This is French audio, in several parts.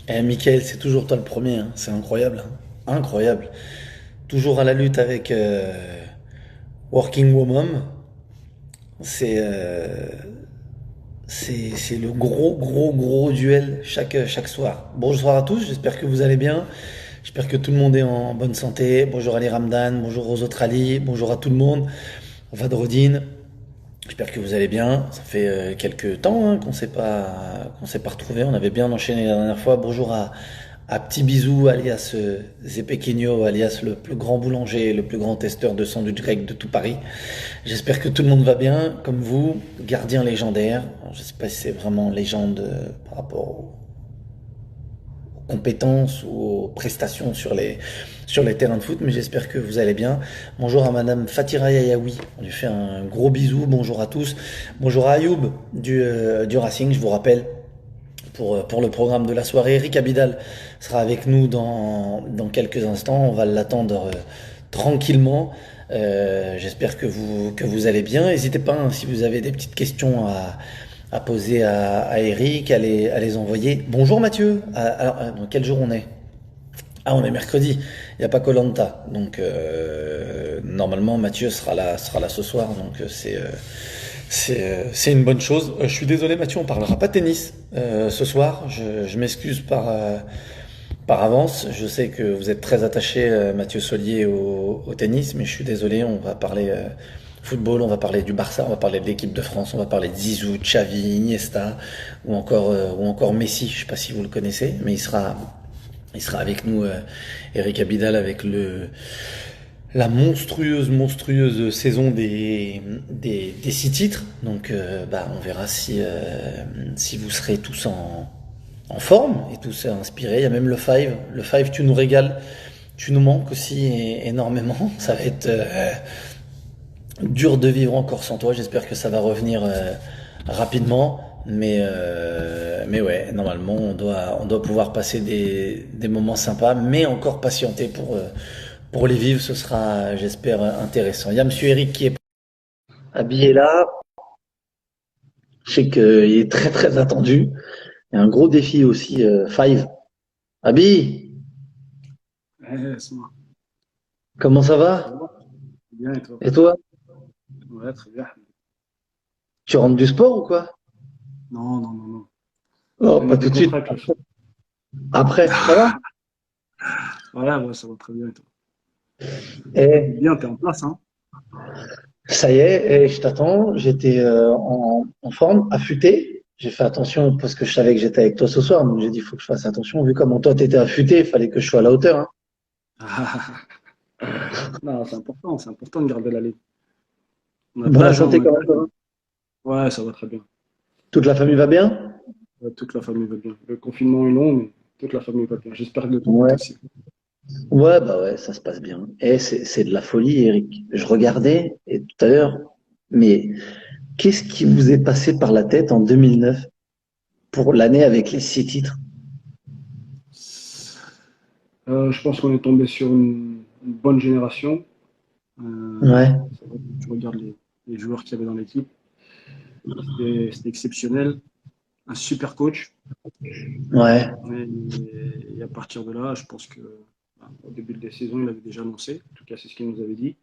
Mickaël, c'est toujours toi le premier, hein. C'est incroyable, hein. Incroyable. Toujours à la lutte avec Working Woman. C'est c'est le gros duel chaque soir. Bonsoir à tous, j'espère que vous allez bien. J'espère que tout le monde est en bonne santé. Bonjour Ali Ramdan, bonjour aux autres Ali, bonjour à tout le monde. Vadrodine, j'espère que vous allez bien. Ça fait quelques temps hein, qu'on s'est pas retrouvés. On avait bien enchaîné la dernière fois. Bonjour à Petit Bisou, alias Zepequinho, alias le plus grand boulanger, le plus grand testeur de sandwich grec de tout Paris. J'espère que tout le monde va bien, comme vous, gardien légendaire. Alors, je ne sais pas si c'est vraiment légende par rapport aux compétences ou aux prestations sur les terrains de foot, mais j'espère que vous allez bien. Bonjour à Madame Fatira Yayaoui, on lui fait un gros bisou. Bonjour à tous. Bonjour à Ayoub du Racing, je vous rappelle pour le programme de la soirée. Eric Abidal sera avec nous dans quelques instants. On va l'attendre tranquillement. J'espère que vous allez bien. N'hésitez pas, hein, si vous avez des petites questions à poser à Eric, à les envoyer. Bonjour Mathieu. Alors, dans quel jour on est? Ah, on est mercredi. Il n'y a pas koh. Donc, normalement, Mathieu sera là ce soir. Donc, c'est une bonne chose. Je suis désolé, Mathieu, on parlera pas tennis ce soir. Je m'excuse par avance. Je sais que vous êtes très attaché, Mathieu Solier, au tennis, mais je suis désolé. On va parler football, on va parler du Barça, on va parler de l'équipe de France, on va parler de Zizou, Xavi, Iniesta ou encore Messi. Je sais pas si vous le connaissez, mais il sera avec nous, Eric Abidal, avec la monstrueuse saison des 6 titres. Donc, on verra si vous serez tous en forme et tous inspirés. Il y a même le Five. Le Five, tu nous régales. Tu nous manques aussi énormément. Ça va être dur de vivre encore sans toi. J'espère que ça va revenir rapidement. Mais ouais, normalement, on doit pouvoir passer des moments sympas, mais encore patienter pour les vivre. Ce sera, j'espère, intéressant. Il y a Monsieur Eric qui est habillé là. Je sais qu'il est très très attendu. Il y a un gros défi aussi, Five. Abi, C'est moi. comment ça Ça va? va? Bien et toi? Et toi? Ouais, très bien. Tu rentres du sport ou quoi? Non, non, non, non. Oh, Je pas tout de suite. décontracte là. Après, ça va? Voilà, ouais, ça va très bien et toi? T'es Eh, bien, t'es en place, hein? ça y est, je t'attends. J'étais en forme, affûté. J'ai fait attention parce que je savais que j'étais avec toi ce soir, donc j'ai dit il faut que je fasse attention. Vu comment toi t'étais affûté, il fallait que je sois à la hauteur, hein. Non, c'est important de garder la ligne. On a de Bonne l'âge, hein, santé on a de quand l'âge. même. Ouais, ça va très bien. Toute la famille va bien? Ouais, toute la famille va bien. Le confinement est long, mais toute la famille va bien. J'espère que de ton côté Ouais. aussi. Ouais, bah ouais, ça se passe bien. Et c'est de la folie, Eric. Je regardais et tout à l'heure, mais qu'est-ce qui vous est passé par la tête en 2009 pour l'année avec les 6 titres? Je pense qu'on est tombé sur une bonne génération. Ouais, C'est vrai que tu regardes les joueurs qu'il y avait dans l'équipe. C'était exceptionnel. Un super coach. ouais. Et à partir de là, je pense que au début de la saison, il avait déjà annoncé. En tout cas, c'est ce qu'il nous avait dit.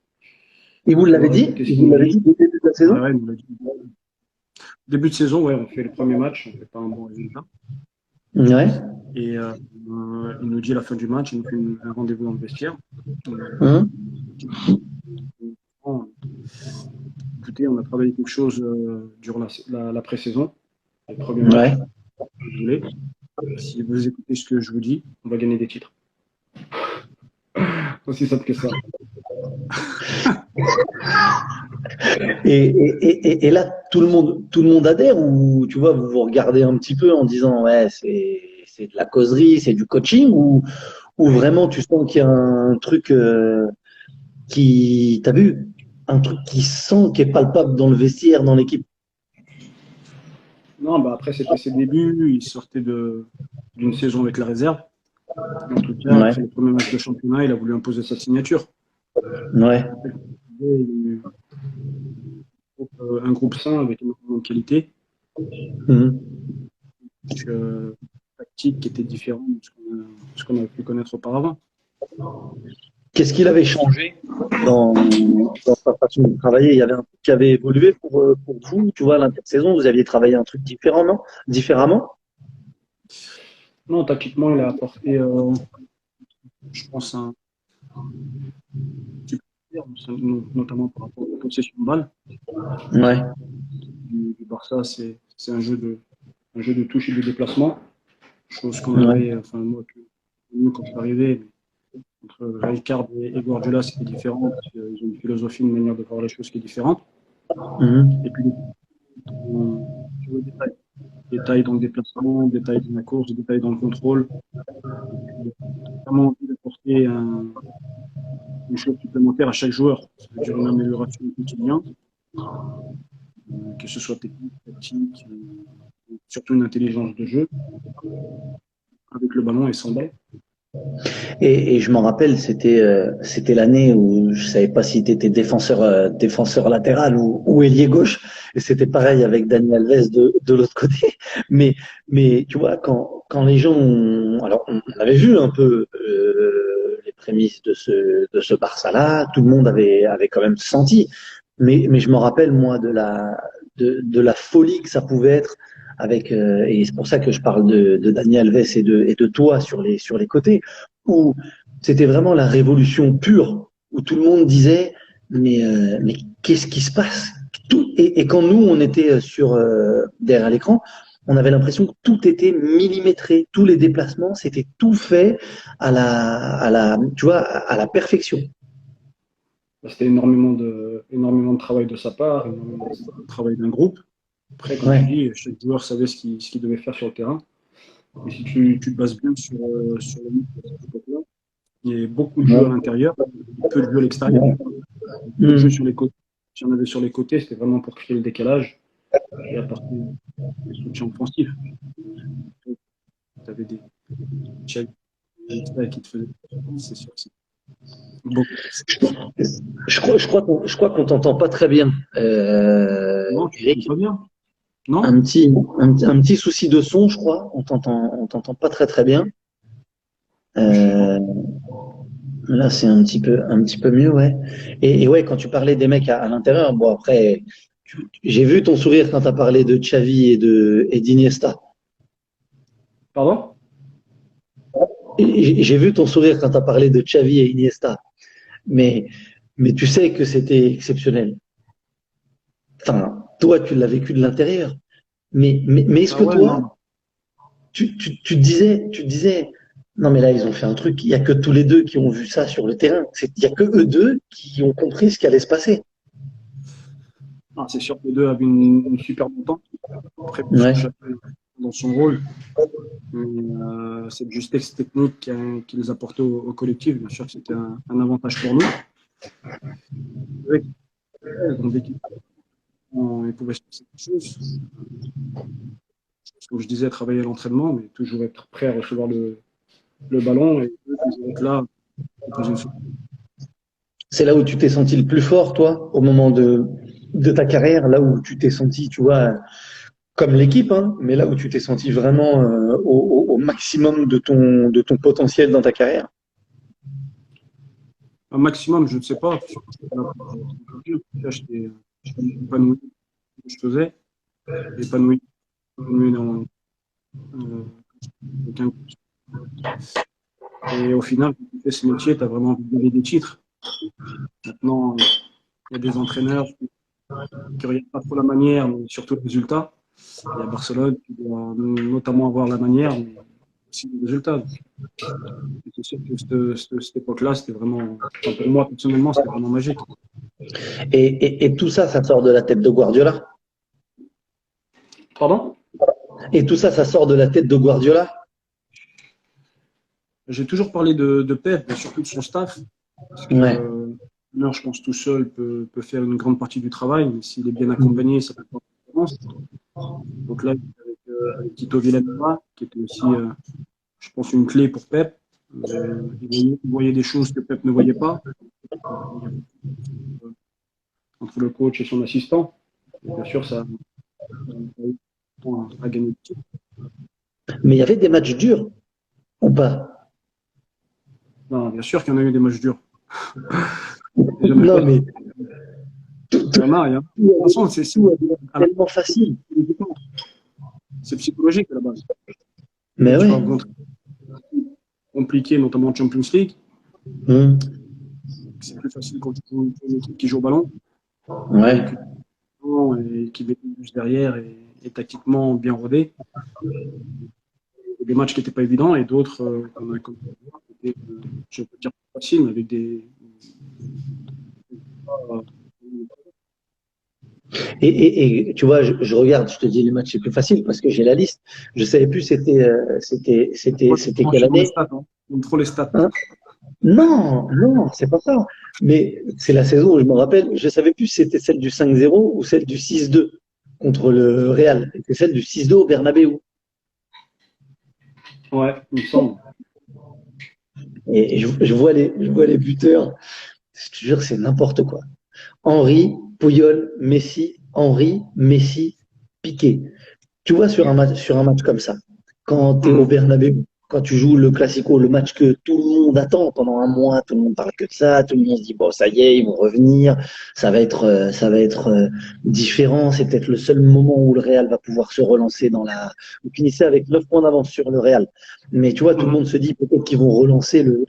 Et vous Donc on l'avez va dit? répéter ce Et qu'il vous nous a l'avez dit. dit dès le début de la Ouais, saison? ouais, il nous l'a dit. Début de saison, ouais, on fait le premier match, on fait pas un bon résultat. Ouais. Il nous dit à la fin du match, il nous fait un rendez-vous dans le vestiaire. Hum, Bon, écoutez, on a travaillé quelque chose durant la pré-saison, les premiers ouais. matchs, si vous voulez. Si vous écoutez ce que je vous dis, on va gagner des titres. Aussi simple que ça. Et là, tout le monde adhère ou tu vois, vous vous regardez un petit peu en disant ouais, c'est de la causerie, c'est du coaching ou vraiment tu sens qu'il y a un truc t'as vu, un truc qui sent, qui est palpable dans le vestiaire, dans l'équipe. Non, bah après, c'était ses débuts. Il sortait d'une saison avec la réserve. En tout cas, Ouais, après le premier match de championnat, il a voulu imposer sa signature. Je ouais. me rappelle qu'il y avait un groupe sain avec énormément de qualité. Mhm. Donc, tactique qui était différent de ce qu'on avait pu connaître auparavant. Qu'est-ce qu'il avait changé dans sa façon de travailler? Il y avait un truc qui avait évolué pour vous, tu vois, l'intersaison, vous aviez travaillé un truc différent, non? Différemment? Non, tactiquement, il a apporté, je pense, un super, notamment par rapport à la possession de balle. Ouais. Du Barça, c'est un jeu de touche et de déplacement. Chose qu'on Ouais. avait, enfin, moi, quand je suis arrivé, entre Rijkaard et Guardiola, c'était différent, parce qu'ils ont une philosophie, une manière de voir les choses qui est différente. Mhm. Et puis, sur le détail. Détail dans le déplacement, détail dans la course, détail dans le contrôle. Et puis, vraiment envie d'apporter une chose supplémentaire à chaque joueur. Ça veut dire une amélioration au quotidien, que ce soit technique, tactique, surtout une intelligence de jeu, avec le ballon et sans balle. Et je m'en rappelle, c'était l'année où je savais pas si tu étais défenseur latéral ou ailier gauche. Et c'était pareil avec Dani Alves de l'autre côté. Mais tu vois, quand les gens alors on avait vu un peu les prémices de ce Barça-là, tout le monde avait quand même senti. Mais je me rappelle moi de la folie que ça pouvait être avec et c'est pour ça que je parle de Dani Alves et de toi sur les côtés où c'était vraiment la révolution pure, où tout le monde disait mais qu'est-ce qui se passe? Et quand nous on était derrière l'écran, on avait l'impression que tout était millimétré, tous les déplacements, c'était tout fait tu vois, à la perfection. C'était énormément de travail de sa part, énormément de travail d'un groupe. Après, comme tu Ouais. dis, chaque joueur savait ce qu'il devait faire sur le terrain. Mais si tu te bases bien sur le mythe de cette époque-là, il y a beaucoup de jeux à Ouais. l'intérieur et peu de jeux à l'extérieur. Ouais. Peu de jeux Mm. sur les côtés. Si on avait sur les côtés, c'était vraiment pour créer le décalage et apporter des soutiens offensifs. Tu avais des Xavi qui te faisaient, c'est sûr. C'est beaucoup. Je crois qu'on t'entend pas très bien, Non, tu ne Eric. pas bien. Non? Un petit souci de son, je crois. On t'entend pas très très bien. Je sais pas. Euh, Là, c'est un petit peu mieux, ouais. Et ouais, quand tu parlais des mecs à l'intérieur, bon après, j'ai vu ton sourire quand tu as parlé de Xavi et d'Iniesta. Pardon? Et j'ai vu ton sourire quand tu as parlé de Xavi et Iniesta. Mais, mais tu sais que c'était exceptionnel. Enfin, toi, tu l'as vécu de l'intérieur. Mais est-ce Ah que ouais, toi, non. tu disais, non mais là, ils ont fait un truc, il n'y a que tous les deux qui ont vu ça sur le terrain. Il n'y a que eux deux qui ont compris ce qui allait se passer. Ah, c'est sûr que les deux avaient une super entente. Après, bien sûr, Ouais. chacun dans son rôle. Mais cette justesse technique qui les apportait au collectif, bien sûr que c'était un avantage pour nous. Avec, dans l'équipe, ils pouvaient se passer des choses. Comme je disais, travailler à l'entraînement, mais toujours être prêt à recevoir le ballon et eux, toujours être là pour poser une solution. C'est là où tu t'es senti le plus fort, toi, au moment de ta carrière, là où tu t'es senti, tu vois, comme l'équipe, hein, mais là où tu t'es senti vraiment au maximum de ton potentiel dans ta carrière. Un maximum, je ne sais pas, parce que j'étais là pour dire. J'étais épanoui dans ce que je faisais, épanoui dans, avec un- et au final, quand tu fais ce métier, tu as vraiment envie de gagner des titres. Maintenant, il y a des entraîneurs qui ne regardent pas trop la manière, mais surtout le résultat. Et à Barcelone, tu dois notamment avoir la manière, mais aussi le résultat. Et c'est sûr que cette époque-là, c'était vraiment, enfin, pour moi personnellement, c'était vraiment magique. Et tout ça, ça sort de la tête de Guardiola. Pardon? Et tout ça, ça sort de la tête de Guardiola. J'ai toujours parlé de Pep, mais surtout de son staff, parce que Ouais. l'entraîneur, je pense, tout seul peut faire une grande partie du travail, mais s'il est bien accompagné, ça peut faire une différence. Donc là, avec Tito Vilanova, qui était aussi, je pense, une clé pour Pep. Il voyait des choses que Pep ne voyait pas. Entre le coach et son assistant. Et bien sûr, ça a aidé à gagner le titre. Mais il y avait des matchs durs, ou pas? Non, bien sûr qu'il y en a eu des matchs durs. C'est jamais Non, fait. mais Il y en a, il y en a. De tout toute façon, à la- tellement facile. c'est psychologique à la base. Mais Tu vas ouais. rencontrer compliqué, notamment en Champions League. Hum, C'est plus facile quand tu joues une équipe qui joue au ballon et, ouais. et qui met plus derrière et tactiquement bien rodé. Il y a des matchs qui n'étaient pas évidents et d'autres comme qui étaient, je peux dire, faciles, mais avec des. Et tu vois, je regarde, je te dis les matchs les plus faciles parce que j'ai la liste. Je savais plus c'était Moi, je quelle suis dans les année. stats. Hein. J'aime trop les stats. Hein. Non, non, c'est pas ça. Mais c'est la saison où je me rappelle, je savais plus si c'était celle du 5-0 ou celle du 6-2 contre le Real. C'est celle du 6-2 au Bernabéu. Ouais, il me semble. Et je vois les buteurs. Je te jure, c'est n'importe quoi. Henry, Puyol, Messi, Henry, Messi, Piqué. Tu vois, sur un match comme ça, quand tu es au Mhm. Bernabéu, quand tu joues le Classico, le match que tout le monde attend pendant un mois, tout le monde parle que de ça, tout le monde se dit, bon, ça y est, ils vont revenir, ça va être différent, c'est peut-être le seul moment où le Real va pouvoir se relancer dans la. Vous finissez avec 9 points d'avance sur le Real. Mais tu vois, tout le Mhm. monde se dit peut-être qu'ils vont relancer le.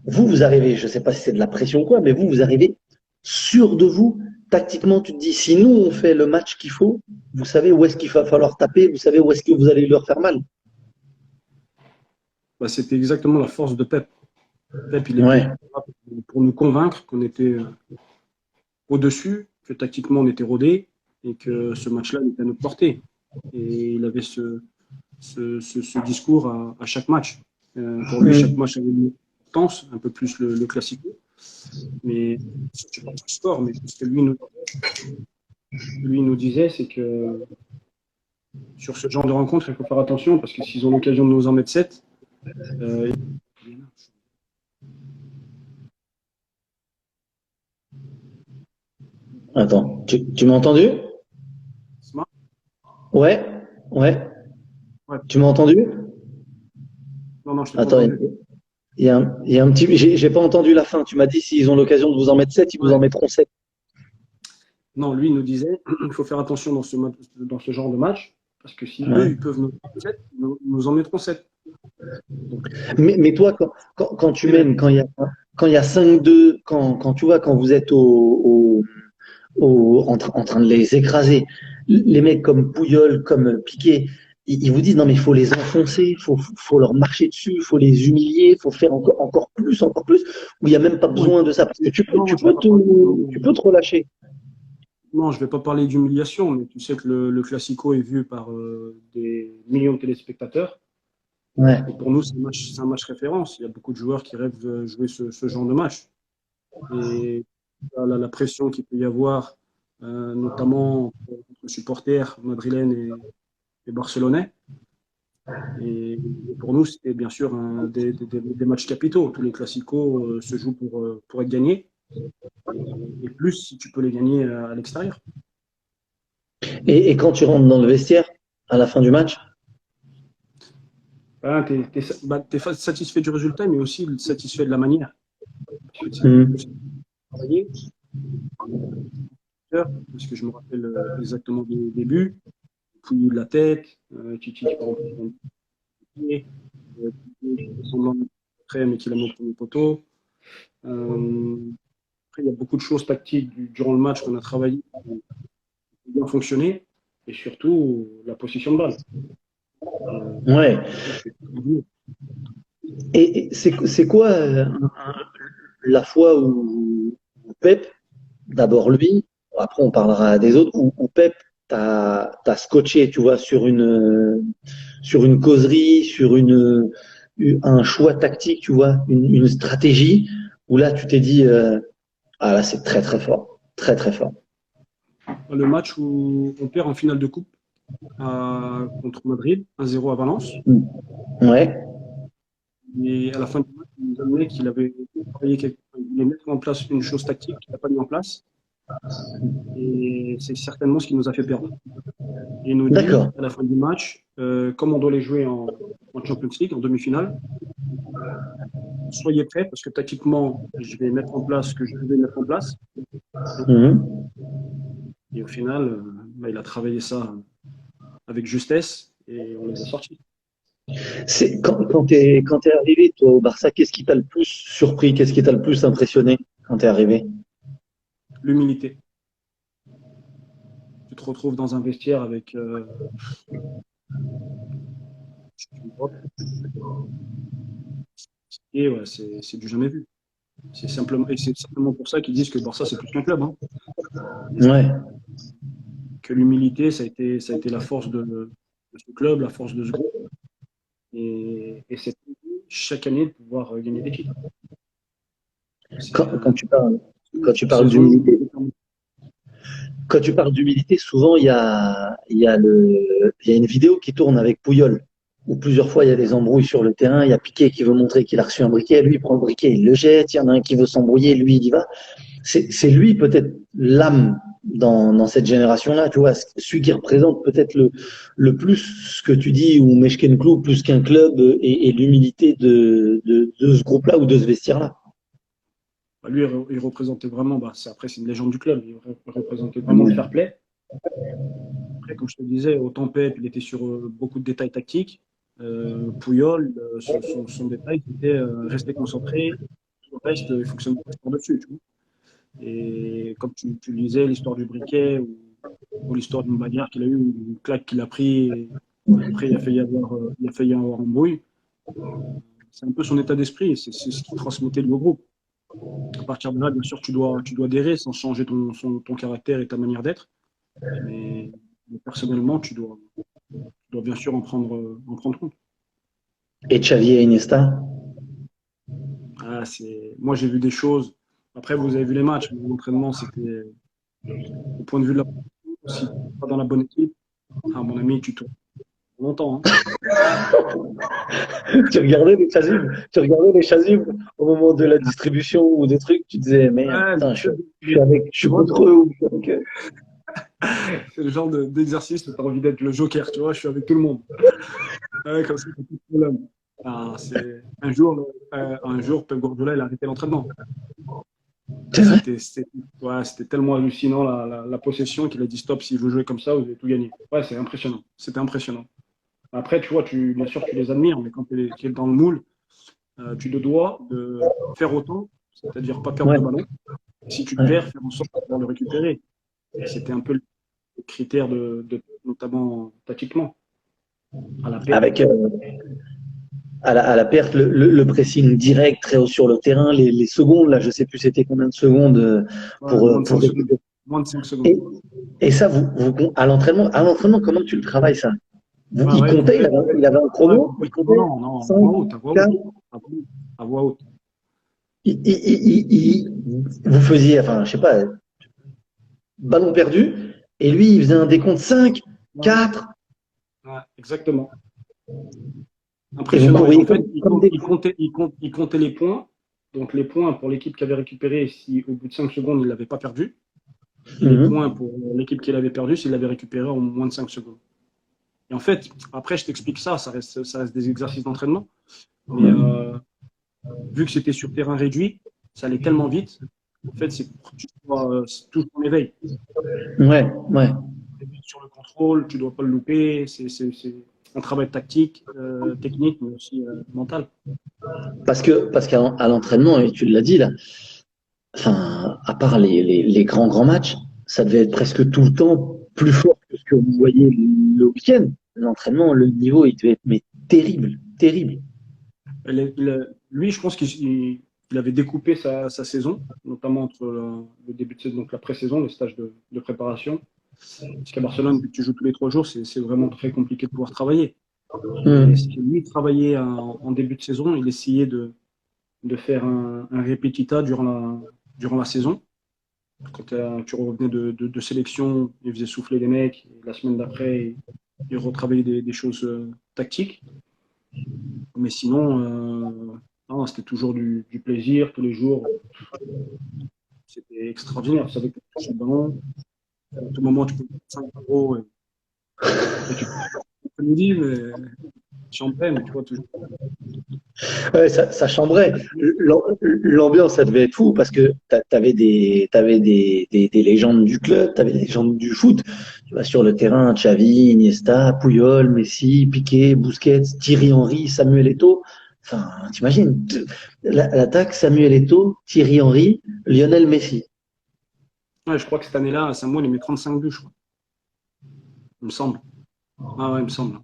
Vous, vous arrivez, je ne sais pas si c'est de la pression ou quoi, mais vous arrivez sûr de vous. Tactiquement, tu te dis, si nous, on fait le match qu'il faut, vous savez où est-ce qu'il va falloir taper, vous savez où est-ce que vous allez leur faire mal. Bah, c'était exactement la force de Pep. Pep, il était Ouais. là pour nous convaincre qu'on était au-dessus, que tactiquement on était rodé et que ce match-là était à notre portée. Et il avait ce discours à chaque match. Pour lui, chaque Mmh. match avait une importance, un peu plus le classique. Mais je pense que score, mais ce que lui nous disait, c'est que sur ce genre de rencontre, il faut faire attention parce que s'ils ont l'occasion de nous en mettre 7, euh, Attends, tu m'as entendu? smart. Ouais, ouais. Ouais. Tu m'as entendu? Non, non, je t'ai pas Attends, entendu. il y a un petit. J'ai pas entendu la fin. Tu m'as dit s'ils ont l'occasion de vous en mettre 7, ils vous en Ouais. mettront 7. Non, lui, il nous disait il faut faire attention dans ce genre de match parce que si eux, Ouais. ils peuvent nous mettre 7, nous en mettront 7. Donc, Mais toi, quand tu mènes, quand il y a 5-2, quand tu vois, quand vous êtes en train de les écraser. Les mecs comme Pouyol, comme Piqué, ils vous disent non mais il faut les enfoncer, faut leur marcher dessus, il faut les humilier, il faut faire encore plus, où il n'y a même pas non, besoin de ça. Parce que non, je vais pas parler, tu peux te relâcher. non, je vais pas parler d'humiliation, mais tu sais que le Classico est vu par des millions de téléspectateurs. Ouais. Et pour nous, c'est un match référence. Il y a beaucoup de joueurs qui rêvent de jouer ce genre de match. Et la pression qu'il peut y avoir, notamment entre supporters madrilènes et barcelonais. Et pour nous, c'était bien sûr des matchs capitaux. Tous les classicos se jouent pour être gagnés. Et plus si tu peux les gagner à l'extérieur. Et quand tu rentres dans le vestiaire, à la fin du match, Hein, t'es satisfait du résultat, mais aussi satisfait de la manière. Parce que hum, c'est travaillé, parce que je me rappelle exactement des débuts. Fouillis de la tête, Titi qui part en pied, qui fait semblant de très, mais qui l'a mis au premier poteau. Après, il y a beaucoup de choses tactiques durant le match qu'on a travaillé, qui ont bien fonctionné, et surtout la position de balle. Euh, ouais. Et c'est quoi la fois où Pep, d'abord lui, après on parlera des autres, où Pep t'as scotché, tu vois, sur une causerie, un choix tactique, tu vois, une stratégie, où là tu t'es dit, ah là c'est très très fort, très très fort. le match où on perd en finale de coupe contre Madrid, 1-0 à Valence. Ouais, Et à la fin du match, il nous amenait qu'il avait travaillé il voulait mettre en place une chose tactique qu'il n'a pas mis en place. Et c'est certainement ce qui nous a fait perdre. Et il nous dit, d'accord. à la fin du match, comme on doit les jouer en Champions League, en demi-finale. Soyez prêts parce que tactiquement, je vais mettre en place ce que je devais mettre en place. Mhm. Et au final, bah, il a travaillé ça avec justesse et on les a sortis. Quand t'es arrivé, toi, au Barça, qu'est-ce qui t'a le plus surpris? Qu'est-ce qui t'a le plus impressionné quand t'es arrivé? L'humilité. Tu te retrouves dans un vestiaire avec et ouais, c'est du jamais vu. C'est simplement pour ça qu'ils disent que le Barça, c'est plus qu'un club. Hein. Ouais. Que l'humilité, ça a été la force de ce club, la force de ce groupe. Et c'est chaque année de pouvoir gagner des titres. Quand, C'est quand tu parles, quand tu chaque parles saison. d'humilité, quand tu parles d'humilité, souvent il y a une vidéo qui tourne avec Puyol, où plusieurs fois il y a des embrouilles sur le terrain. Il y a Piqué qui veut montrer qu'il a reçu un briquet, lui il prend le briquet, il le jette. Il y en a un qui veut s'embrouiller, lui il y va. C'est lui peut-être l'âme dans cette génération-là, tu vois, celui qui représente peut-être le plus ce que tu dis, ou Meshken Klou, plus qu'un club, et l'humilité de ce groupe-là ou de ce vestiaire-là. Bah, lui, il représentait vraiment, bah, après c'est une légende du club, il représentait vraiment le fair play. Après, comme je te disais, autant Pep, il était sur beaucoup de détails tactiques. Puyol, son détail, c'était rester concentré. Le reste, il fonctionne par-dessus. Tu vois. Et comme tu lisais l'histoire du briquet ou l'histoire d'une bagarre qu'il a eue, ou une claque qu'il a pris, et après il a failli y avoir embrouille, c'est un peu son état d'esprit, et c'est ce qu'il transmettait lui au groupe. À partir de là, bien sûr, tu dois adhérer sans changer ton caractère et ta manière d'être, mais, mais personnellement, tu dois bien sûr en prendre compte. Et Xavi et Iniesta. Ah, moi, j'ai vu des choses. Après, vous avez vu les matchs, mais l'entraînement, c'était au point de vue de la si tu n'es pas dans la bonne équipe, ah, mon ami, tu tournes longtemps. Hein. Tu regardais les chasubles au moment de la distribution ou des trucs, tu disais, merde, Ouais, putain, je suis contre eux ou je suis avec eux. c'est le genre d'exercice où tu as envie d'être le joker, tu vois, je suis avec tout le monde. Ouais, comme ça, t'as plus de problème. Ah, un jour, Pep Guardiola, il a arrêté l'entraînement. C'est vrai? Ouais, c'était tellement hallucinant la possession qu'il a dit stop, si vous jouez comme ça, vous allez tout gagner. Ouais, c'est impressionnant. C'était impressionnant. Après, tu vois, bien sûr, tu les admires, mais quand tu es dans le moule, tu te dois de faire autant, c'est-à-dire pas perdre Ouais, le ballon. Et si tu le ouais. perds, faire en sorte de pouvoir le récupérer. Et c'était un peu le critère notamment tactiquement, à la perte. Avec, à la perte, le pressing direct, très haut sur le terrain, les secondes, là, je sais plus c'était combien de secondes Ouais, moins de pour 5 secondes. récupérer. Moins de 5 secondes. Et, et ça, à l'entraînement, comment tu le travailles, ça? Ah Il ouais, comptait, il avait un ouais, chrono, il non, comptait non, non, 5, à voix haute, à voix haute. 4, À voix haute. vous faisiez, enfin, je sais pas, ballon perdu, et lui, il faisait un décompte 5, Ouais, 4, ouais, exactement. et vous Impressionnant. Et en couriez fait, comme des fous. il comptait les points. Donc les points pour l'équipe qui avait récupéré si au bout de 5 secondes, il ne l'avait pas perdu. Et les points Mhm. pour l'équipe qui l'avait perdu s'il l'avait récupéré en moins de 5 secondes. Et en fait, après, je t'explique ça, ça reste des exercices d'entraînement. Mais vu que c'était sur terrain réduit, ça allait tellement vite. En fait, c'est pour que tu sois toujours en éveil. Ouais, ouais. Sur le contrôle, tu ne dois pas le louper. C'est un travail tactique, technique, mais aussi mental. Parce qu'à l'entraînement, et tu l'as dit là, enfin, à part les grands, grands matchs, ça devait être presque tout le temps plus fort que ce que vous voyez le week-end. L'entraînement, le niveau, il devait être mais terrible, terrible. Lui, je pense qu'il avait découpé sa saison, notamment entre le début de saison, donc la pré-saison, les stages de préparation. Parce qu'à Barcelone, vu que tu joues tous les 3 jours, c'est vraiment très compliqué de pouvoir travailler. Et ce Hum, que lui travaillait en début de saison, il essayait de faire un répétita durant la saison. Quand tu revenais de sélection, il faisait souffler les mecs. Et la semaine d'après, il retravaillait des choses tactiques. Mais sinon, non, c'était toujours du plaisir tous les jours. C'était extraordinaire. Tu savais que tu touches le ballon. À tout moment, tu peux mettre 5 euros et tu peux. après-midi, mais chambray, mais tu vois, toujours. Ouais, ça chambrait. L'ambiance, ça devait être fou parce que t'avais des légendes du club, t'avais des légendes du foot. Tu vois, sur le terrain, Xavi, Iniesta, Puyol, Messi, Piqué, Busquets, Thierry Henry, Samuel Eto'o. Enfin, t'imagines, l'attaque, Samuel Eto'o, Thierry Henry, Lionel Messi. Ouais, je crois que cette année-là, Samuel, il met 35 buts, je crois. Il me semble. Ah ouais, il me semble.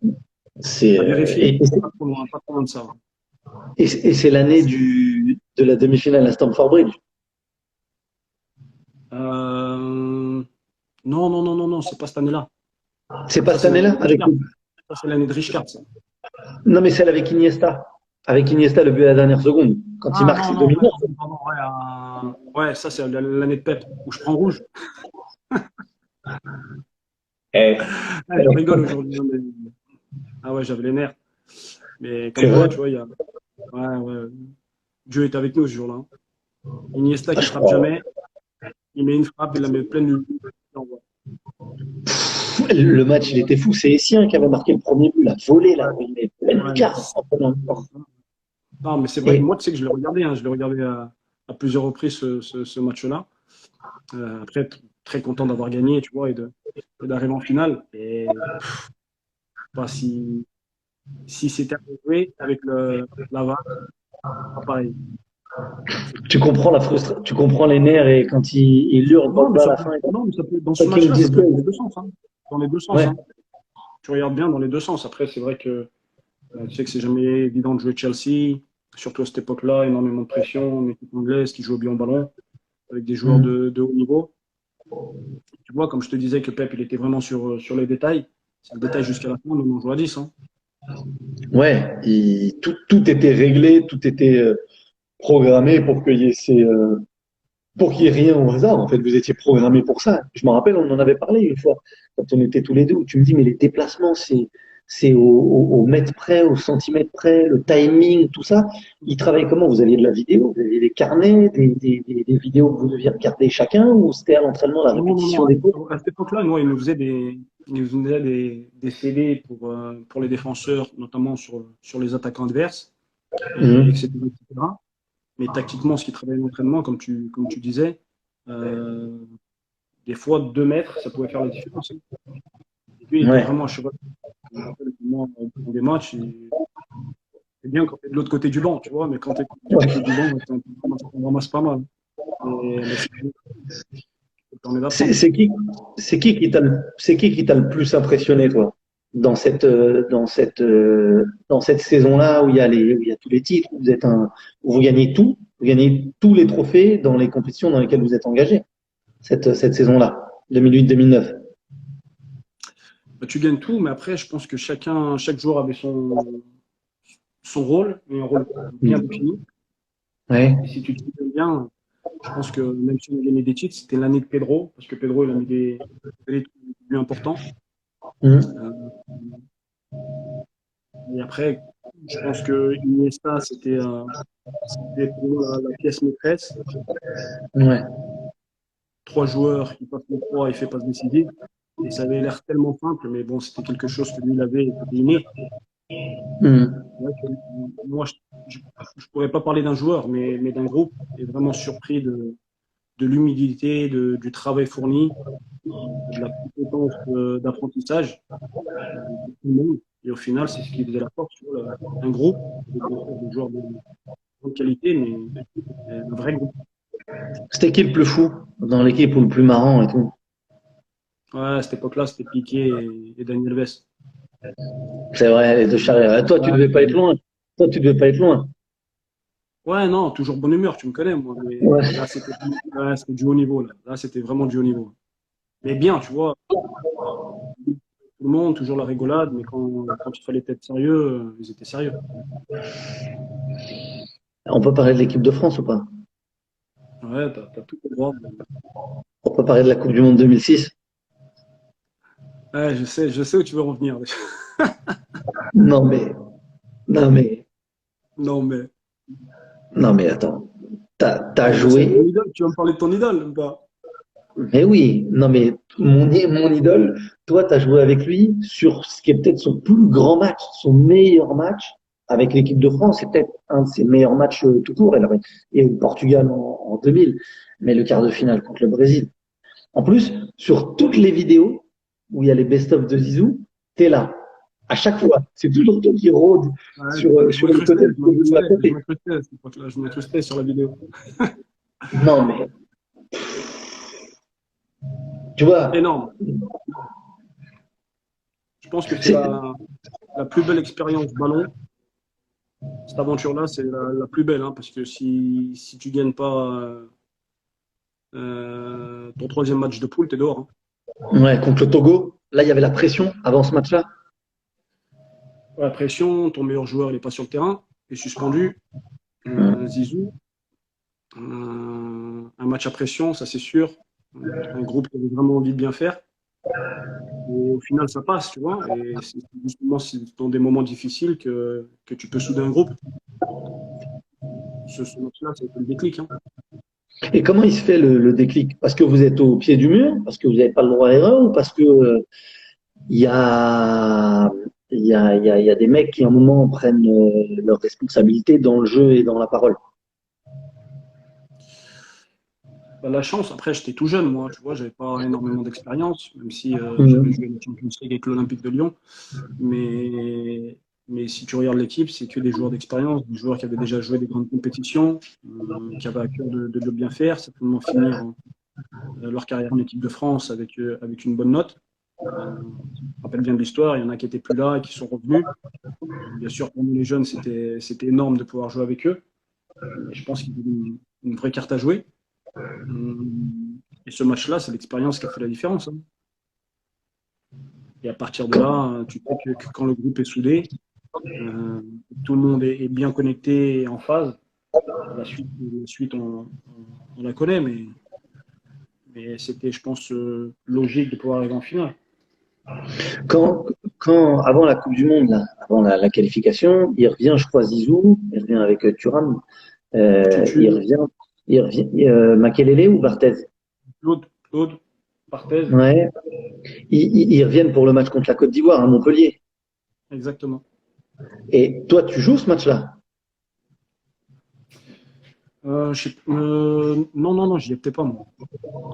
C'est, À euh, vérifier, et, mais pas trop loin de ça. Ouais. et c'est l'année de la demi-finale à Stamford Bridge. Non, non, c'est pas cette année-là. C'est pas Ça, cette c'est l'année année-là de avec. Rijkaard. Ça, c'est l'année de Rijkaard, ça. Non, mais celle avec Iniesta. Avec Iniesta, le but à la dernière seconde. Quand il Ah marque, non, c'est non, ouais, 2009. pardon, ouais, ouais, ça, c'est l'année de Pep, où je prends rouge. Eh, Ah, je rigole aujourd'hui, hein, ah ouais, j'avais les nerfs. Mais c'est comme quoi, vrai? tu vois, il y a. Ouais, ouais. Dieu est avec nous ce jour-là. Hein. Iniesta Ah, qui je frappe crois. jamais, il met une frappe, il la met pleine du. Le match, il était fou. C'est Essien qui avait marqué le premier but, la volée, là, Ouais, où il met plein ouais, quart en prenant le temps. non, mais c'est vrai que Et moi, tu sais que je l'ai regardé, hein, je l'ai regardé à plusieurs reprises ce match-là. Après, très content d'avoir gagné, tu vois, et d'arriver en finale. Et pas si c'était arrivé avec la VAR, pas pareil. tu comprends tu comprends les nerfs et quand il hurle Non, mais Pogba à ça la peut, fin, non, mais ça peut, dans ce fucking match-là, ça peut être dans disgrace. les deux sens. Hein. Dans les deux sens. Ouais. Hein. Tu regardes bien dans les deux sens. Après, c'est vrai que tu sais que c'est jamais évident de jouer Chelsea, surtout à cette époque-là, énormément de pression, une équipe anglaise qui joue bien au ballon, avec des joueurs Mm. de haut niveau. Tu vois, comme je te disais que Pep, il était vraiment sur les détails. C'est le détail jusqu'à la fin, on joue à 10. Hein. Ouais, tout était réglé, tout était programmé pour qu'il y ait pour qu'il y ait rien au hasard. En fait, vous étiez programmé pour ça. Je me rappelle, on en avait parlé une fois quand on était tous les deux. Où tu me dis, mais les déplacements, c'est au mètre près, au centimètre près, le timing, tout ça. Ils travaillent comment? Vous aviez de la vidéo, vous aviez des carnets, des vidéos que vous deviez regarder chacun, ou c'était à l'entraînement la Non, non, non. répétition des cours? À cette époque-là, nous, il nous faisait des CD pour les défenseurs, notamment sur les attaquants adverses, et Mhm. etc., etc. Mais tactiquement, ce qui travaillait l'entraînement, comme tu disais, euh, des fois, 2 mètres, ça pouvait faire la différence. Hein. Et lui, il était Ouais. vraiment à cheval. Je me rappelle comment, dans des matchs, c'est bien quand tu es de l'autre côté du banc, tu vois, mais quand tu es du côté Ouais. du banc, on ramasse pas mal. Mais on est C'est d'apprendre. c'est qui, c'est qui t'a le plus impressionné, toi, dans cette saison-là où il y a tous les titres, où vous gagnez tout, vous gagnez tous les trophées dans les compétitions dans lesquelles vous êtes engagé, cette saison-là, 2008-2009. Bah, tu gagnes tout, mais après, je pense que chaque joueur avait son rôle, et un rôle bien défini. Ouais. Et si tu te souviens bien, je pense que même si on a gagné des titres, c'était l'année de Pedro, parce que Pedro, il a mis des buts importants. Mhm. Euh, et après, je pense que Iniesta, c'était pour nous la pièce maîtresse. Ouais. 3 joueurs, il passe les 3 et fait passe décisive. Et ça avait l'air tellement simple, mais bon, c'était quelque chose que lui, il avait, et c'était inné. Mhm. C'est vrai que moi, je pourrais pas parler d'un joueur, mais d'un groupe, et vraiment surpris de l'humilité, du travail fourni, de la compétence d'apprentissage de tout le monde. Et au final, c'est ce qui faisait la force. Tu vois, un groupe, des joueurs de grande qualité, mais un vrai groupe. C'était qui le plus fou dans l'équipe ou le plus marrant et tout? Ouais, à cette époque-là, c'était Piqué et Daniel Alves. C'est vrai, les deux charrières. Toi, tu devais pas être Ouais, loin. Toi, tu devais pas être loin. ouais, non, toujours bonne humeur, tu me connais, moi. Mais Ouais. là, c'était du haut niveau. Là, c'était vraiment du haut niveau. Mais bien, tu vois, tout le monde, toujours la rigolade, mais quand il fallait être sérieux, ils étaient sérieux. On peut parler de l'équipe de France ou pas? Ouais, t'as tout le droit. On peut parler de la Coupe du Monde 2006? Ouais, je sais où tu veux revenir. Non mais, non mais, Non, mais non mais attends. T'as c'est ton joué, idole. Tu vas me parler de ton idole ou pas? Mais oui, non mais mon idole, toi, tu as joué avec lui sur ce qui est peut-être son plus grand match, son meilleur match avec l'équipe de France. C'est peut-être un de ses meilleurs matchs tout court. Il y a eu le Portugal en 2000, mais le quart de finale contre le Brésil. En plus, sur toutes les vidéos où il y a les best-of de Zizou, tu es là. À chaque fois, c'est toujours toi qui rôde Ouais, sur le côté de la côté. je m'incrustais sur la vidéo. Non, mais tu vois, Énorme. Je pense que c'est c'est la plus belle expérience ballon. Cette aventure-là, c'est la plus belle, hein, parce que si tu gagnes pas ton troisième match de poule, t'es dehors, hein. ouais, contre le Togo. Là, il y avait la pression avant ce match-là. La pression, ton meilleur joueur il n'est pas sur le terrain, il est suspendu. Zizou, un match à pression, ça c'est sûr. Un groupe qui avait vraiment envie de bien faire. Et au final, ça passe, tu vois. Et c'est justement dans des moments difficiles que tu peux souder un groupe. Ce match-là, ça a été le déclic, hein. Et comment il se fait le déclic? Parce que vous êtes au pied du mur, parce que vous n'avez pas le droit à l'erreur, ou parce que il y a, il y a des mecs qui, à un moment, prennent leurs responsabilités dans le jeu et dans la parole. Bah, la chance, après, j'étais tout jeune, moi, tu vois, j'avais pas énormément d'expérience, même si j'avais Mhm. joué la Champions League avec l'Olympique de Lyon. Mais, mais si tu regardes l'équipe, c'est que des joueurs d'expérience, des joueurs qui avaient déjà joué des grandes compétitions, qui avaient à cœur de le bien faire, certainement finir leur carrière en équipe de France avec une bonne note. Je me rappelle bien de l'histoire, il y en a qui étaient plus là et qui sont revenus. Bien sûr, pour nous les jeunes, c'était énorme de pouvoir jouer avec eux. Et je pense qu'il y avait une vraie carte à jouer. Et ce match-là, c'est l'expérience qui a fait la différence, hein. Et à partir de Quand- là, tu sais que quand le groupe est soudé, tout le monde est bien connecté et en phase. La suite on la connaît, mais c'était, je pense, logique de pouvoir arriver en finale. Quand, avant la Coupe du Monde, là, avant la qualification, il revient, je crois, Zizou, il revient avec Thuram, il Tu revient, Makelele ou Barthez? Claude, Barthez, Ouais. Ils reviennent pour le match contre la Côte d'Ivoire à Montpellier. exactement. Et toi, tu joues ce match-là? Non, non, non, j'y étais pas, moi.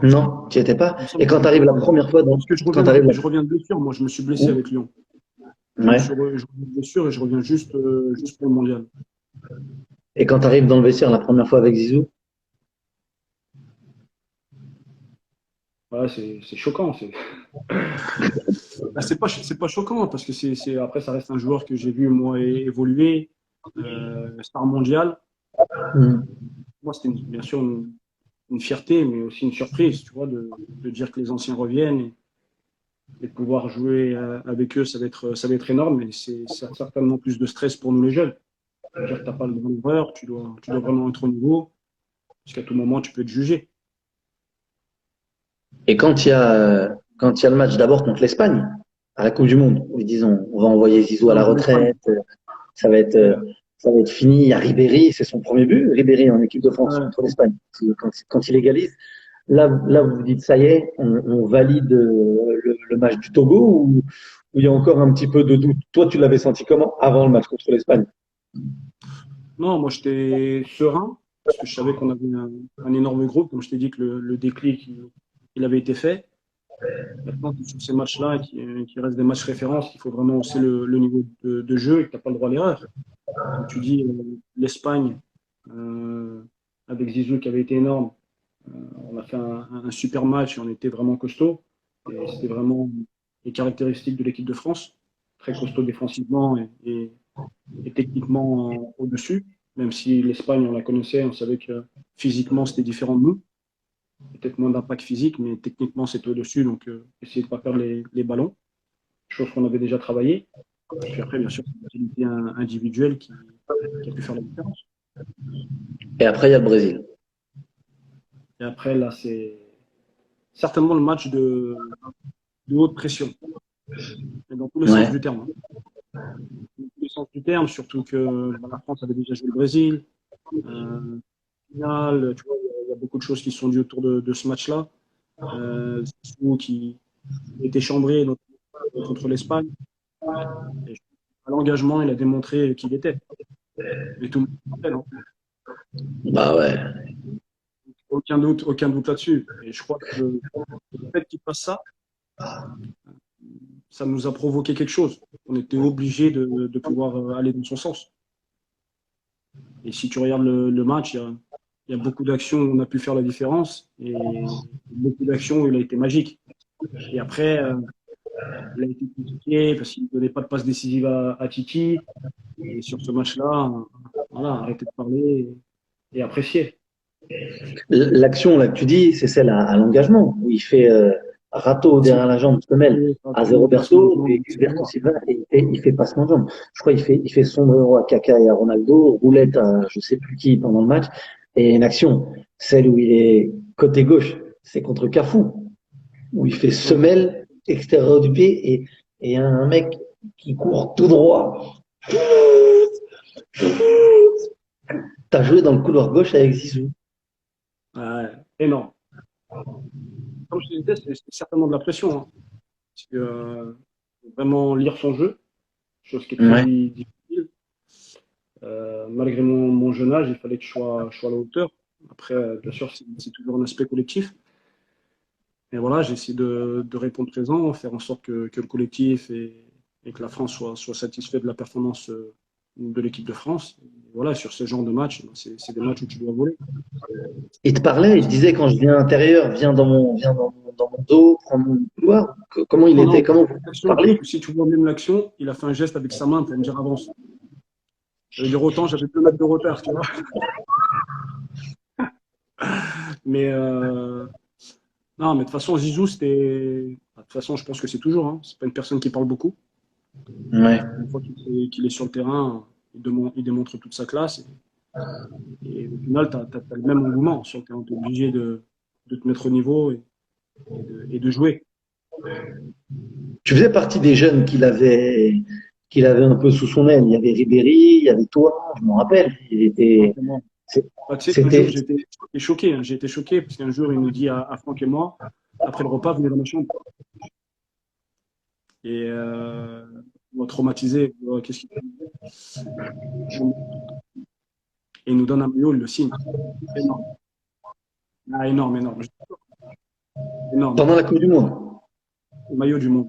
Non, tu n'y étais pas. Il me semble Et que quand j'y tu étais arrives pas, la moi. première fois Parce que quand tu je reviens de blessure. Moi, je me suis blessé avec Lyon. Ouais. Je reviens de blessure et je reviens juste pour le mondial. Et quand tu arrives dans le vestiaire la première fois avec Zizou? Voilà, c'est choquant. Bah, c'est pas choquant parce que après, ça reste un joueur que j'ai vu, moi, évoluer, star mondial. Hmm. Moi, c'était bien sûr une fierté, mais aussi une surprise, tu vois, de dire que les anciens reviennent et de pouvoir jouer avec eux, ça va être énorme, mais c'est certainement plus de stress pour nous les jeunes. C'est-à-dire que tu n'as pas le droit d'erreur, tu dois vraiment être au niveau, parce qu'à tout moment, tu peux être jugé. Et quand il y a le match d'abord contre l'Espagne, à la Coupe du Monde, où ils disent on va envoyer Zizou à Non, la je l'Espagne. retraite, ça va être, euh, Ouais. ça va être fini. Il y a Ribéry, c'est son premier but, Ribéry en équipe de France Ouais. contre l'Espagne. Quand il égalise, là vous vous dites ça y est, on valide le match du Togo ou il y a encore un petit peu de doute. Toi, tu l'avais senti comment avant le match contre l'Espagne? Non, moi, j'étais serein, parce que je savais qu'on avait un énorme groupe. Comme je t'ai dit que le déclic, il avait été fait. Maintenant, c'est sur ces matchs-là qui restent des matchs références, qu'il faut vraiment hausser le niveau de jeu et que tu n'as pas le droit à l'erreur. Comme tu dis, l'Espagne, euh, avec Zizou qui avait été énorme, on a fait un super match et on était vraiment costaud. Et c'était vraiment les caractéristiques de l'équipe de France, très costaud défensivement et techniquement au-dessus. Même si l'Espagne, on la connaissait, on savait que physiquement c'était différent de nous. Peut-être moins d'impact physique, mais techniquement c'était au-dessus. Donc essayer de ne pas perdre les ballons, chose qu'on avait déjà travaillé. Et puis après, bien sûr, c'est une qualité individuelle qui a pu faire la différence. Et après, il y a le Brésil. Et après, là, c'est certainement le match de haute pression, et dans tous les sens Ouais. du terme, hein. Dans tous les sens du terme, surtout que bah, la France avait déjà joué le Brésil. Euh, Finale, tu vois, il y a beaucoup de choses qui sont dues autour de ce match-là. Zizou qui était chambré contre l'Espagne. Et à l'engagement, il a démontré qu'il était. Et tout le monde le rappelle, hein. Bah ouais. Aucun doute là-dessus. Et je crois que le fait qu'il fasse ça, ça nous a provoqué quelque chose. On était obligé de pouvoir aller dans son sens. Et si tu regardes le match, il y a beaucoup d'actions où on a pu faire la différence et beaucoup d'actions où il a été magique. Et après, il a été critiqué parce qu'il ne donnait pas de passe décisive à Titi. Et sur ce match-là, voilà, arrêtez de parler et apprécier. L'action là que tu dis, c'est celle à l'engagement, où il fait râteau derrière la jambe, semelle à Zé Roberto, et Huberto Silva, et il fait passement de jambe. Je crois qu'il fait sombrero à Kaka et à Ronaldo, roulette à je sais plus qui pendant le match, et une action, celle où il est côté gauche, c'est contre Cafu, où il fait semelle extérieur du pied, et il y a un mec qui court tout droit. T'as joué dans le couloir gauche avec Zizou. Énorme. Comme je te disais, c'est certainement de la pression, hein. Parce que vraiment lire son jeu, chose qui est très Ouais. difficile. Malgré mon jeune âge, il fallait que je sois à la hauteur. Après, bien sûr, c'est toujours un aspect collectif. Et voilà, j'ai essayé de répondre présent, faire en sorte que le collectif et que la France soit satisfait de la performance de l'équipe de France. Et voilà, sur ce genre de match, c'est des matchs où tu dois voler. Il te parlait, il te disait quand je viens à l'intérieur, dans mon dos, prends mon couloir. Comment il Non, était? non, Comment vous parlez? si tu vois même l'action, il a fait un geste avec sa main pour me dire avance. Ça veut dire autant, j'avais 2 mètres de retard, tu vois. Mais non, mais de toute façon, Zizou, c'était. De toute façon, je pense que c'est toujours, hein. C'est pas une personne qui parle beaucoup. Ouais. Une fois qu'il est sur le terrain, il démontre toute sa classe. Et au final, tu as le même engouement sur le terrain. Tu es obligé de te mettre au niveau et de jouer. Tu faisais partie des jeunes qu'il avait un peu sous son aile. Il y avait Ribéry, il y avait toi, je m'en rappelle. Forcément. Bah, tu sais qu'un jour, C'était, j'ai été choqué, hein. J'ai été choqué parce qu'un jour, il nous dit à Franck et moi, après le repas, venez dans ma chambre. Et on va traumatiser. Qu'est-ce qu'il fait? Et il nous donne un maillot, il le signe. Énorme. Ah, énorme, énorme. Énorme. pendant la Coupe du Monde. Le maillot du monde.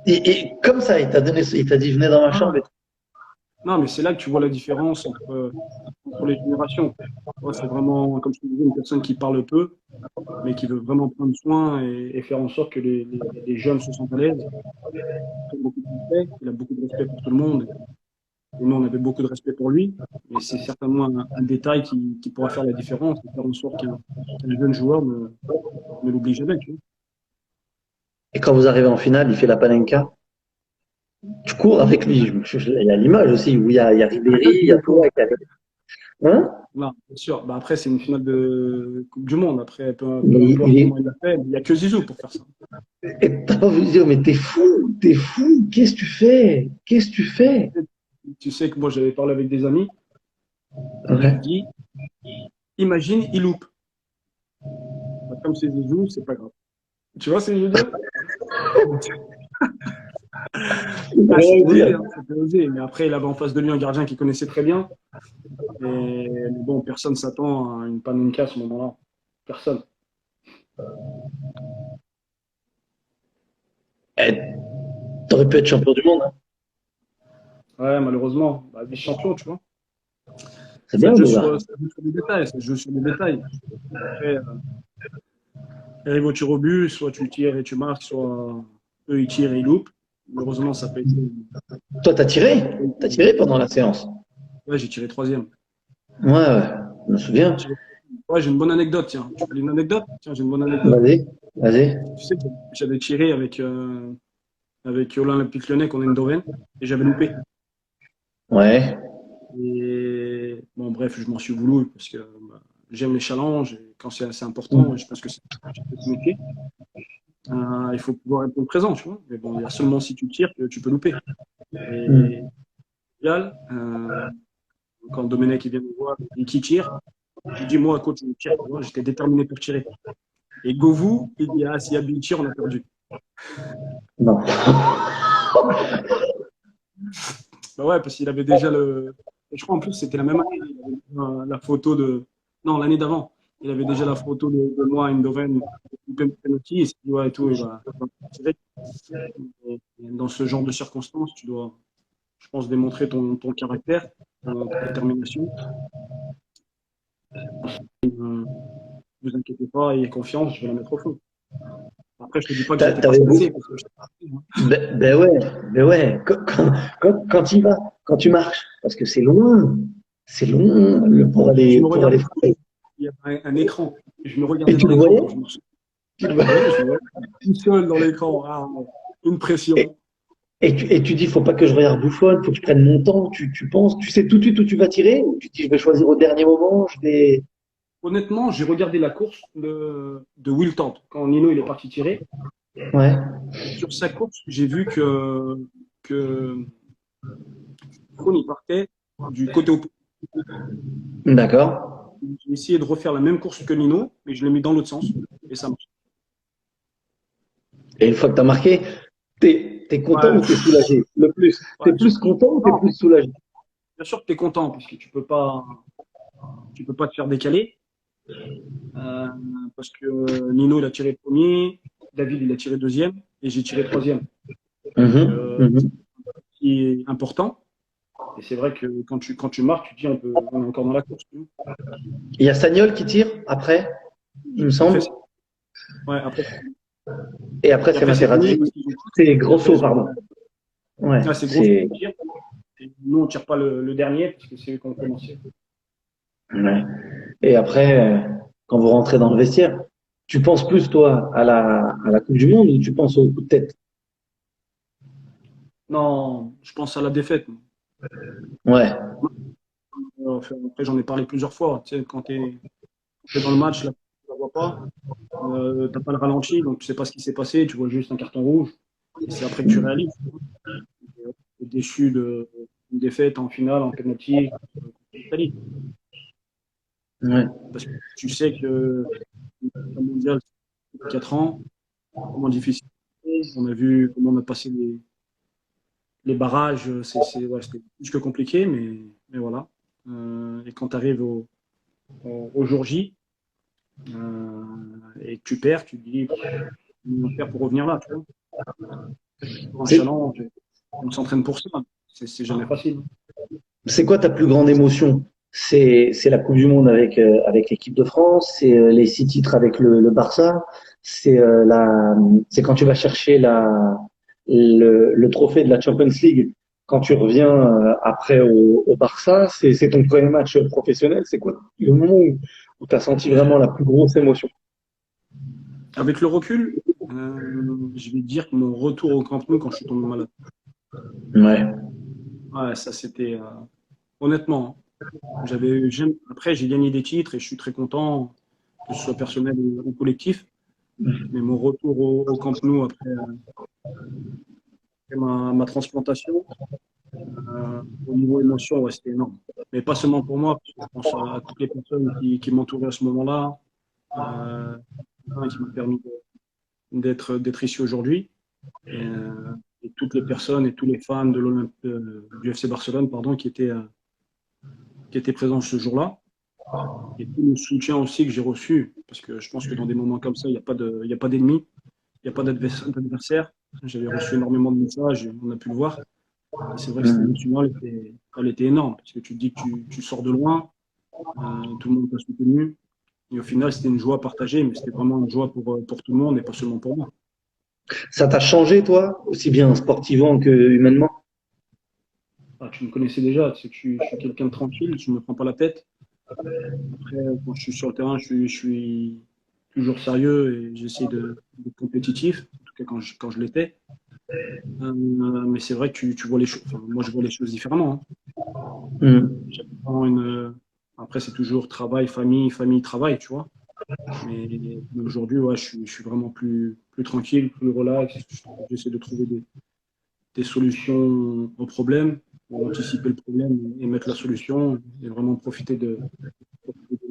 Et comme ça, il t'a dit, venez dans ma chambre. Non, mais c'est là que tu vois la différence entre les générations. Moi, c'est vraiment, comme je te disais, une personne qui parle peu, mais qui veut vraiment prendre soin et faire en sorte que les jeunes se sentent à l'aise. Il a beaucoup de respect, il a beaucoup de respect pour tout le monde. Et nous, on avait beaucoup de respect pour lui. Mais c'est certainement un détail qui pourra faire la différence et faire en sorte qu'un jeune joueur ne l'oublie jamais. Tu vois. Et quand vous arrivez en finale, il fait la panenka. Tu cours avec lui. Il y a l'image aussi où il y a Ribéry, il y a toi. Hein? Non, bien sûr. Bah, après, c'est une finale de Coupe du Monde. Après, peu Mais importe comment il l'a fait, il n'y a que Zizou pour faire ça. et t'as envie de dire, mais t'es fou, qu'est-ce que tu fais? Qu'est-ce que tu fais? Tu sais que moi, j'avais parlé avec des amis. Et je Ouais. dis, imagine, il loupe. Bah, comme c'est Zizou, c'est pas grave. Tu vois ce que je veux dire? Ah, c'était osé, hein, c'était osé. Mais après, il avait en face de lui un gardien qu'il connaissait très bien. Mais bon, personne s'attend à une panenka à ce moment-là. Personne. Eh, t'aurais pu être champion du monde, hein. Ouais, malheureusement. Bah, des champions, tu vois. C'est bien, déjà. Ça joue sur des détails. Ça joue sur des détails. Après, il arrive au tir au but, soit tu tires et tu marques, soit eux, ils tirent et ils loupent. Malheureusement, ça peut être. Toi, t'as tiré? T'as tiré pendant la séance? Ouais, j'ai tiré troisième. Ouais, je me souviens. Ouais, j'ai une bonne anecdote, tiens. Tu veux une anecdote? Tiens, j'ai une bonne anecdote. Vas-y. Tu sais que j'avais tiré avec l'Olympique Lyonnais qu'on a une Eindhoven et j'avais loupé. Ouais. Et bon, bref, je m'en suis voulu parce que j'aime les challenges et quand c'est assez important, et je pense que c'est ce métier. Il faut pouvoir répondre présent, tu vois. Mais bon, il y a seulement si tu tires que tu peux louper. Et idéal, quand Domenech il vient me voir et qui tire, J'ai dit, moi, coach, je tire. Moi, j'étais déterminé pour tirer. Et Govou, il dit, ah, s'il y a Bill tire, on a perdu. Non. Bah ouais, parce qu'il avait déjà le. Et je crois en plus, c'était la même année. Il avait la photo de. Non, l'année d'avant. Il avait déjà la photo de moi à Eindhoven, penalty, et il s'est dit, ouais, et tout, il va tirer. Et dans ce genre de circonstances, tu dois, je pense, démontrer ton caractère, ta détermination. Ne vous inquiétez pas, ayez confiance, je vais la mettre au fond. Après, je te dis pas que j'étais pas T'avais beau. stressé, parce que j'étais stressé, hein. Ben ouais. Quand tu y vas, quand tu marches, parce que c'est loin Je me pour aller regardais, frapper. il y avait un écran. Je me Et regardais tu dans le l'écran voyais? quand je marchais. Tu le voyais. Oui, je me voyais tout seul dans l'écran. Ah, une Et, pression. et tu dis, faut pas que je regarde bouffonne, faut que je prenne mon temps. Tu penses, tu sais tout de suite où tu vas tirer, ou tu dis, je vais choisir au dernier moment, je vais. Honnêtement, j'ai regardé la course de Will Tant quand Nino il est parti tirer. Ouais. Sur sa course, j'ai vu que Kroon, il partait du côté opposé. D'accord. J'ai essayé de refaire la même course que Nino, mais je l'ai mis dans l'autre sens. Et ça marche. Et une fois que tu as marqué, t'es content Ouais, ou t'es soulagé? Le plus. ouais, T'es plus content ou t'es non, plus soulagé? bien sûr que tu es content parce que tu peux pas te faire décaler. Euh, parce que Nino il a tiré premier, David il a tiré deuxième et j'ai tiré troisième. Donc, Mhm, mhm. ce qui est important. Et c'est vrai que quand tu marques, tu te dis on est encore dans la course. Il y a Sagnol qui tire après, il me Après, semble. ouais, après, Et après, et c'est après c'est fini Materazzi. parce qu'ils ont C'est et après, Grosso, ils ont, pardon. Ouais, là, c'est gros c'est. tir. Et nous, on tire pas le dernier parce que c'est eux qui ont commencé. Ouais. Et après, quand vous rentrez dans le vestiaire, tu penses plus, toi, à la Coupe du Monde ou tu penses au coup de tête? Non, je pense à la défaite. Ouais. Enfin, après, j'en ai parlé plusieurs fois. Tu sais, quand tu es dans le match, là, tu la vois pas. T'as pas le ralenti, donc tu sais pas ce qui s'est passé. Tu vois juste un carton rouge. Et c'est après que tu réalises. T'es déçu d'une défaite en finale, en penalty contre l'Italie. Ouais. Parce que tu sais que le mondial, c'est 4 ans, comment difficile c'est. On a vu comment on a passé les barrages. Ouais, c'était plus que compliqué, mais voilà. Et quand tu arrives au jour J et que tu perds, tu te dis, comment faire pour revenir là, tu vois. C'est toujours un C'est challenge. On s'entraîne pour ça. C'est jamais facile. c'est quoi ta plus grande émotion? C'est la Coupe du Monde avec l'équipe de France, c'est les 6 titres avec le Barça, c'est quand tu vas chercher le trophée de la Champions League quand tu reviens après au Barça, c'est ton premier match professionnel, c'est quoi le moment où tu as senti vraiment la plus grosse émotion? Avec le recul, je vais dire que mon retour au Camp Nou quand je suis tombé malade. Ouais. Ouais, ça c'était honnêtement. Après, j'ai gagné des titres et je suis très content, que ce soit personnel ou collectif. Mais mon retour au Camp Nou après ma transplantation, au niveau émotion, ouais, c'était énorme. Mais pas seulement pour moi, parce que je pense à toutes les personnes qui m'entouraient à ce moment-là, euh, qui m'ont permis d'être ici aujourd'hui. Et toutes les personnes et tous les fans du FC Barcelone pardon, qui étaient présents ce jour-là. Et tout le soutien aussi que j'ai reçu, parce que je pense que dans des moments comme ça, il y a pas d'ennemis, il n'y a pas d'adversaire. J'avais reçu énormément de messages, et on a pu le voir. Et c'est vrai que cette Mhm. émotion elle était énorme, parce que tu te dis que tu sors de loin, tout le monde t'a soutenu. Et au final, c'était une joie partagée, mais c'était vraiment une joie pour tout le monde et pas seulement pour moi. Ça t'a changé, toi, aussi bien sportivement que humainement? Ah, tu me connaissais déjà, tu sais que je suis quelqu'un de tranquille, je ne me prends pas la tête. Après, quand je suis sur le terrain, je suis toujours sérieux et j'essaie d'être compétitif, en tout cas quand je l'étais. Mais c'est vrai que tu vois les choses, enfin, moi je vois les choses différemment, hein. Mhm. J'avais vraiment après, c'est toujours travail, famille, famille, travail, tu vois. Mais aujourd'hui, ouais, je suis vraiment plus tranquille, plus relax. J'essaie de trouver des solutions aux problèmes, pour anticiper le problème et mettre la solution et vraiment profiter de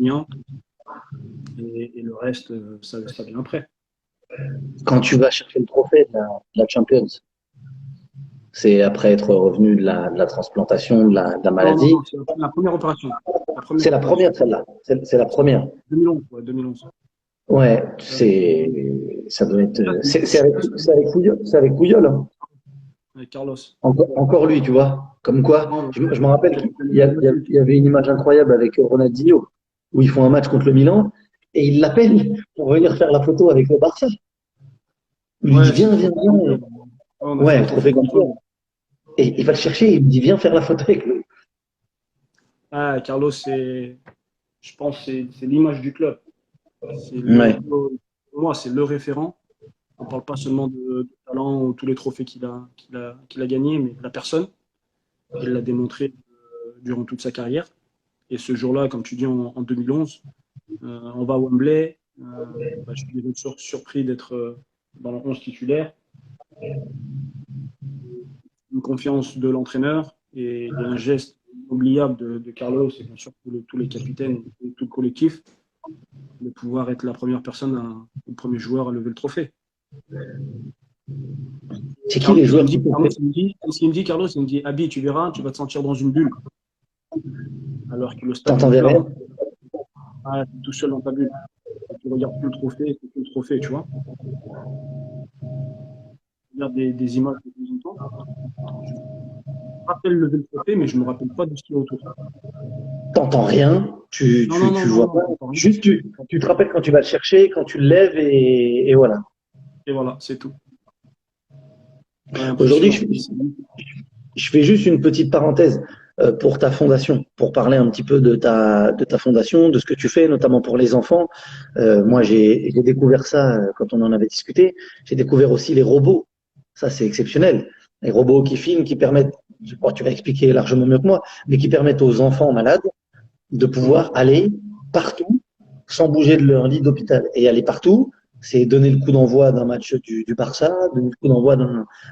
mien, et le reste, ça vient après. Quand tu vas chercher le trophée de la Champions, c'est après être revenu de la transplantation, de la Non, non, maladie. non, c'est la première opération. La première C'est la opération. première, celle-là. C'est la première. 2011, ouais, 2011. Ouais, Avec, ça doit être, là, c'est avec Puyol, hein. avec Carlos. Encore lui, tu vois. Comme quoi, Non, je me rappelle qu'il capitaine y, du Brésil. il y avait une image incroyable avec Ronaldinho, où ils font un match contre le Milan, et il l'appelle pour venir faire la photo avec le Barça. Il lui dit, Ouais, c'est le viens, viens, trophée viens. Gontier. Ouais, on a fait Ouais, le le trophée trophée comme ça. Gontier. Et il va le chercher, il me dit, viens faire la photo avec lui. Ah, Carlos, je pense, c'est l'image du club. Ouais. Pour moi, c'est le référent. On ne parle pas seulement de talent ou tous les trophées qu'il a gagnés, mais la personne. Il l'a démontré durant toute sa carrière. Et ce jour-là, comme tu dis, en 2011, on va à Wembley. Je suis bien sûr surpris d'être dans le 11 titulaire. Une confiance de l'entraîneur et un geste inoubliable de Carlos et bien sûr tous les capitaines et tout le collectif de pouvoir être la première personne, le premier joueur à lever le trophée. C'est qui Carlos, les ce qu'il joueurs me qui dit, t'ont Carlos, fait? il me dit, Carlos, il me dit, Abi, tu verras, tu vas te sentir dans une bulle. Alors que le stade, il est T'entendais plein. rien? Ah, tu es tout seul dans ta bulle. Et tu regardes plus le trophée, c'est plus le trophée, tu vois. Tu regardes des images de temps en temps. Je me rappelle lever le trophée, mais je ne me rappelle pas de ce qu'il y a autour. T'entends rien? Non, non, non, Tu non, vois non, pas? j'entends rien. Juste, tu te rappelles quand tu vas le chercher, quand tu le lèves et voilà. Et voilà, c'est tout. Ouais, Aujourd'hui, impressionnant. je fais juste une petite parenthèse pour ta fondation, pour parler un petit peu de ta fondation, de ce que tu fais, notamment pour les enfants. Moi, j'ai découvert ça quand on en avait discuté. J'ai découvert aussi les robots. Ça, c'est exceptionnel. Les robots qui filment, qui permettent, je crois que tu vas expliquer largement mieux que moi, mais qui permettent aux enfants malades de Mhm. pouvoir aller partout sans bouger de leur lit d'hôpital. Et aller partout, c'est donner le coup d'envoi d'un match du Barça, donner le coup d'envoi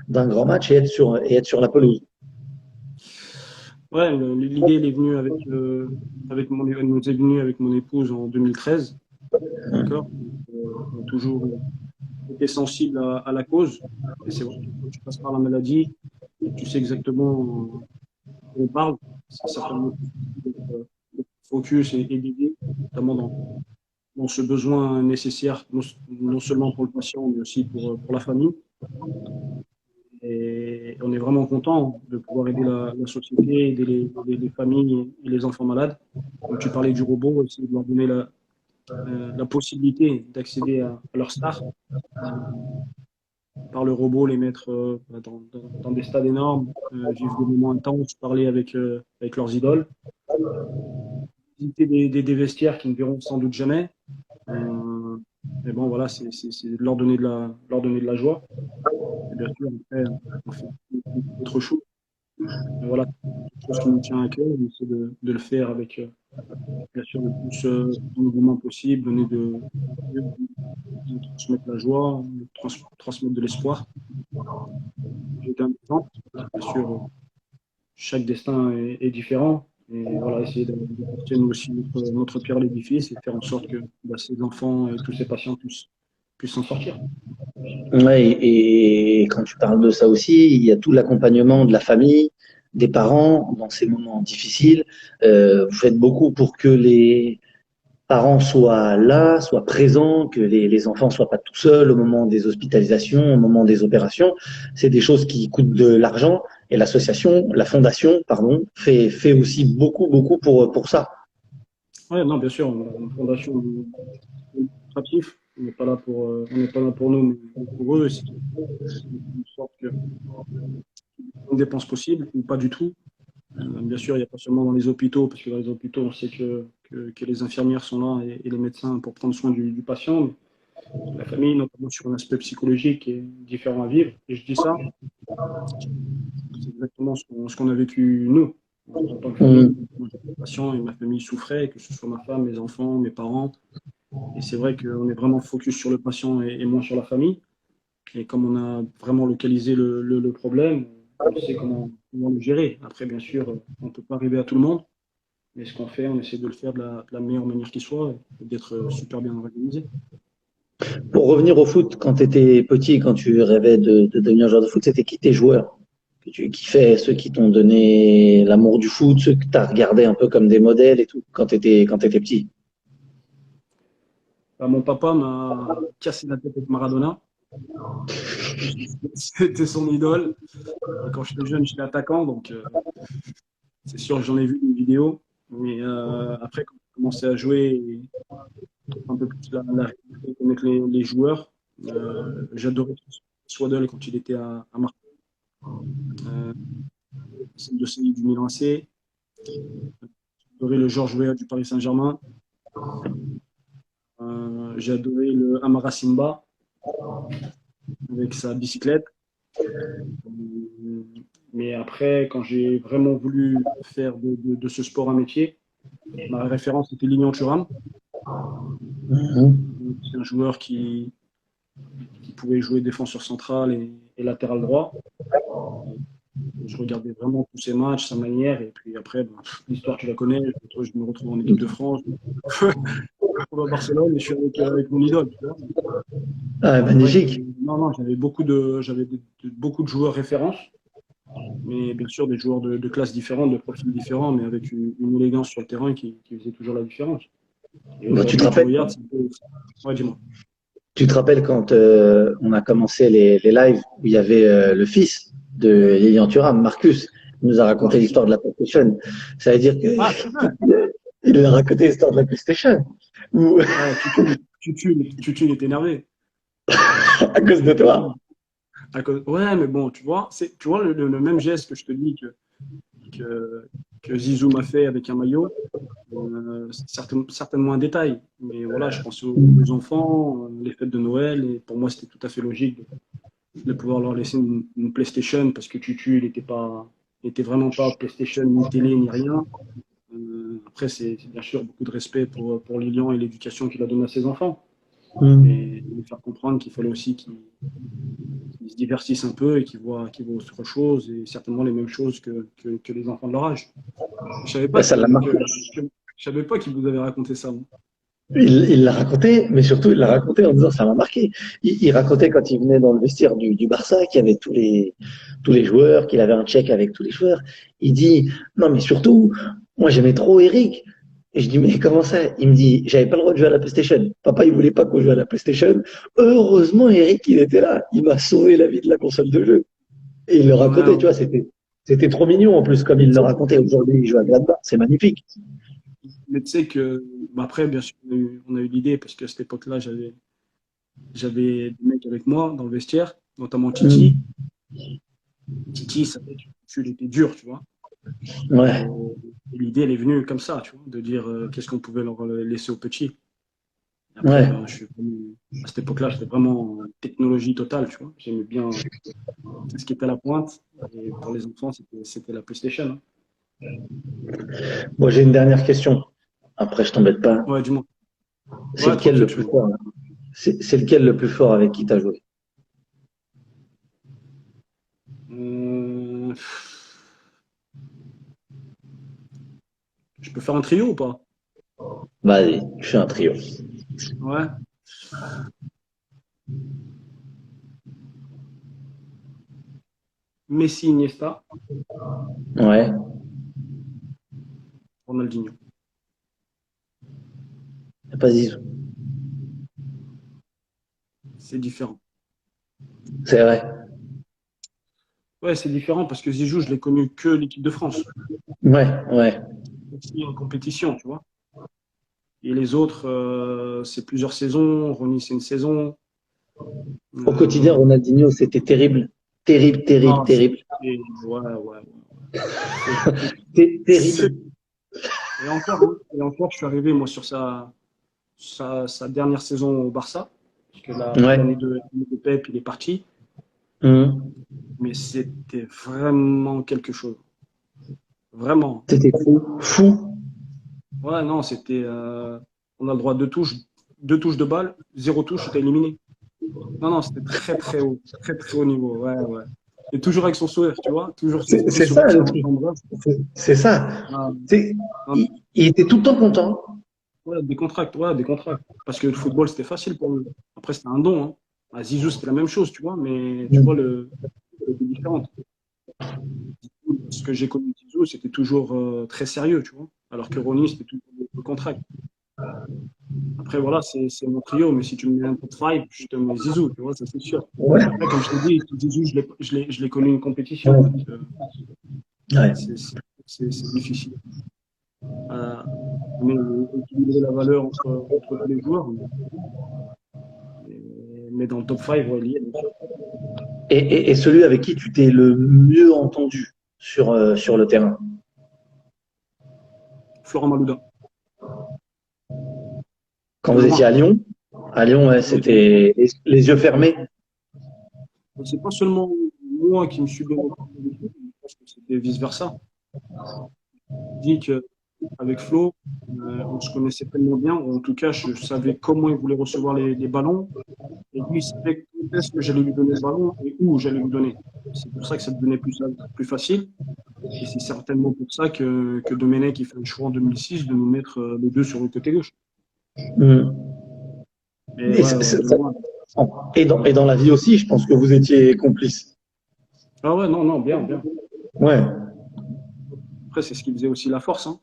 d'un grand match et être sur la pelouse. Ouais, l'idée, elle est venue nous est venue avec mon épouse en 2013. D'accord? Donc, on a toujours été sensible à la cause. Et c'est vrai que quand tu passes par la maladie et que tu sais exactement on parle, ça permet d'être focus et d'aider, notamment dans ce besoin nécessaire, non seulement pour le patient, mais aussi pour la famille. Et on est vraiment content de pouvoir aider la société, aider les familles et les enfants malades. Comme tu parlais du robot, essayer de leur donner la possibilité d'accéder à leur star par le robot, les mettre dans des stades énormes, vivre des moments intenses, parler avec leurs idoles, visiter des vestiaires qu'ils ne verront sans doute jamais. Euh, mais bon, voilà, c'est de leur donner de la joie. Et bien sûr, après, on fait autre chose. Mais voilà, quelque chose qui nous tient à cœur, on essaie de le faire avec, bien sûr, le plus d'engouement possible, de transmettre la joie, de transmettre de l'espoir. J'étais un exemple. Bien sûr, chaque destin est différent. Et voilà, essayer de porter nous aussi notre pierre à l'édifice et faire en sorte que ces enfants et tous ces patients puissent s'en sortir. Ouais, et quand tu parles de ça aussi, il y a tout l'accompagnement de la famille, des parents dans ces moments difficiles. Vous faites beaucoup pour que les parents soient là, soient présents, que les enfants soient pas tout seuls au moment des hospitalisations, au moment des opérations. C'est des choses qui coûtent de l'argent et la fondation, pardon, fait aussi beaucoup, beaucoup pour ça. Oui, non, bien sûr, on a une fondation administrative. On n'est pas là pour nous, mais pour eux. C'est une sorte que une dépense possible ou pas du tout. Bien sûr, il n'y a pas seulement dans les hôpitaux, parce que dans les hôpitaux, on sait que les infirmières sont là et les médecins pour prendre soin du patient. Mais la famille, notamment sur un aspect psychologique, est différent à vivre. Et je dis ça, c'est exactement ce qu'on a vécu nous, en tant que famille. Hum, Moi, j'étais patient et ma famille souffrait, que ce soit ma femme, mes enfants, mes parents. Et c'est vrai qu'on est vraiment focus sur le patient et moins sur la famille. Et comme on a vraiment localisé le problème, on sait comment le gérer. Après, bien sûr, on ne peut pas arriver à tout le monde. Mais ce qu'on fait, on essaie de le faire de la meilleure manière qui soit et d'être super bien organisé. Pour revenir au foot, quand tu étais petit, quand tu rêvais de devenir joueur de foot, c'était qui tes joueurs que tu kiffais, ceux qui t'ont donné l'amour du foot, ceux que tu as regardé un peu comme des modèles et tout, quand t'étais petit? Bah, mon papa m'a cassé la tête avec Maradona. C'était son idole. Et quand j'étais jeune, j'étais attaquant, donc c'est sûr que j'en ai vu des vidéos. Mais après, quand j'ai commencé à jouer, un peu plus la réalité, connaître les joueurs. J'adorais Swaddle quand il était à Marseille, euh, celle de Séville du Milan AC. J'ai adoré le Georges Weah du Paris Saint-Germain. J'ai adoré le Amara Simba avec sa bicyclette. Mais après, quand j'ai vraiment voulu faire de ce sport un métier, ma référence était Lilian Thuram. Mhm. C'est un joueur qui pouvait jouer défenseur central et latéral droit. Je regardais vraiment tous ses matchs, sa manière, et puis après, ben, l'histoire, tu la connais. Je me retrouve en équipe de France, je me retrouve à Barcelone et je suis avec mon idole. Tu vois. Ah, C'est vrai que magnifique. non, non, j'avais beaucoup de joueurs références, mais bien sûr des joueurs de classes différentes, de profils différents, mais avec une élégance sur le terrain qui faisait toujours la différence. Et Bah, aujourd'hui, tu regardes, c'est un peu. Ouais, dis-moi. tu te rappelles quand on a commencé les lives où il y avait le fils de Lilian Thuram, Marcus, il nous a raconté Marcus. l'histoire de la PlayStation. Ça veut dire que Ah, c'est vrai. il a raconté l'histoire de la PlayStation. Ou Ouais, Tutu, il est énervé. à cause de toi. Ouais, mais bon, tu vois le même geste que je te dis que, que Zizou m'a fait avec un maillot, c'est certainement un détail. Mais voilà, je pense aux enfants, les fêtes de Noël, et pour moi, c'était tout à fait logique de pouvoir leur laisser une PlayStation parce que Tutu, il était vraiment pas PlayStation, ni télé, ni rien. Après, c'est bien sûr beaucoup de respect pour Lilian et l'éducation qu'il a donnée à ses enfants. Hmm. Et de lui faire comprendre qu'il fallait aussi qu'ils se divertissent un peu et qu'ils voient autre chose et certainement les mêmes choses que les enfants de leur âge. Je savais Ben, pas ça l'a marqué. je savais pas qu'il vous avait raconté ça. Moi. Il l'a raconté, mais surtout il l'a raconté en disant ça m'a marqué. Il racontait quand il venait dans le vestiaire du Barça qu'il y avait tous les joueurs, qu'il avait un check avec tous les joueurs. Il dit non mais surtout moi j'aimais trop Eric. Et je dis mais comment ça? Il me dit j'avais pas le droit de jouer à la PlayStation. Papa il voulait pas qu'on joue à la PlayStation. Heureusement Eric il était là. Il m'a sauvé la vie de la console de jeu. Et il le Ouais, racontait, tu vois, c'était trop mignon en plus comme mais il tu le sais, racontait. Aujourd'hui il joue à Gladbach, c'est magnifique. que bah après, bien sûr, on a eu l'idée parce qu'à cette époque-là, j'avais des mecs avec moi dans le vestiaire, notamment Titi. Hmm. Titi, ça fait qu'il était dur, tu vois. Et, Ouais, et l'idée, elle est venue comme ça, tu vois, de dire qu'est-ce qu'on pouvait leur laisser aux petits. Et après, ouais. ben, à cette époque-là, j'étais vraiment en technologie totale, tu vois. J'aimais bien ce qui était à la pointe. Et pour les enfants, c'était la PlayStation. Hein. Moi j'ai une dernière question. Après je t'embête pas. Ouais, dis-moi. C'est Ouais, lequel tranquille, le tu plus vois. fort là? C'est lequel le plus fort avec qui tu as joué? Euh, je peux faire un trio ou pas? Vas-y, je fais un trio. Ouais. Messi, Iniesta, Ouais, Ronaldinho. pas Zizou. C'est différent. C'est vrai. Ouais, c'est différent parce que Zizou, je l'ai connu que l'équipe de France. Ouais, ouais. Aussi en compétition, tu vois. Et les autres, c'est plusieurs saisons. Ronny, c'est une saison. Au quotidien, Euh, Ronaldinho, c'était terrible. Terrible, terrible, non, terrible. ouais, ouais. Terrible. Et encore, je suis arrivé, moi, sur sa dernière saison au Barça. Parce que Ouais. l'année de Pep, il est parti. Mhm. Mais c'était vraiment quelque chose. Vraiment. C'était fou. Fou. Ouais, non, on a le droit à deux touches de balle, zéro touche, t'es éliminé. Non, non, c'était très, très haut. Très, très haut niveau. Ouais, ouais. Et toujours avec son sourire, tu vois, toujours son C'est ça sourire le sur truc. l'embrasse. C'est ça. Ah, C'est- ah, il était tout le temps content. ouais, des contracts, ouais, des contracts. Parce que le football, c'était facile pour lui. Après, c'était un don, hein. À Zizou, c'était la même chose, tu vois, mais tu vois, c'était différent. Ce que j'ai connu de Zizou, c'était toujours très sérieux, tu vois. Alors que Ronnie, c'était toujours le contract. Après, voilà, c'est mon trio, mais si tu me mets un top 5, je te mets Zizou, tu vois, ça c'est sûr. Ouais. Après, comme je t'ai dit, Zizou, je l'ai connu une compétition, Ouais. donc Ouais. c'est c'est- c'est difficile. Euh, mais équilibrer la valeur entre tous les joueurs, mais dans le top 5, ouais, il y est, bien sûr. Et celui avec qui tu t'es le mieux entendu sur le terrain. Florent Malouda, Quand de vous étiez loin. À Lyon, ouais, Avec lui. c'était les yeux fermés. C'est pas seulement moi qui me suis bien entendu avec lui, je pense que c'était vice-versa. Je dis qu'avec Flo, on se connaissait tellement bien, ou en tout cas, je savais comment il voulait recevoir les ballons, et lui, il savait quand est-ce que j'allais lui donner le ballon et où j'allais lui donner. C'est pour ça que ça devenait plus facile, et c'est certainement pour ça que Domenech il fait un choix en 2006 de nous mettre les deux sur le côté gauche. Mm. Et Et, ouais, ouais, de loin. et dans la vie aussi, je pense que vous étiez complices. Ah ouais, non, non, bien, bien. Ouais. Après, c'est ce qui faisait aussi la force, hein.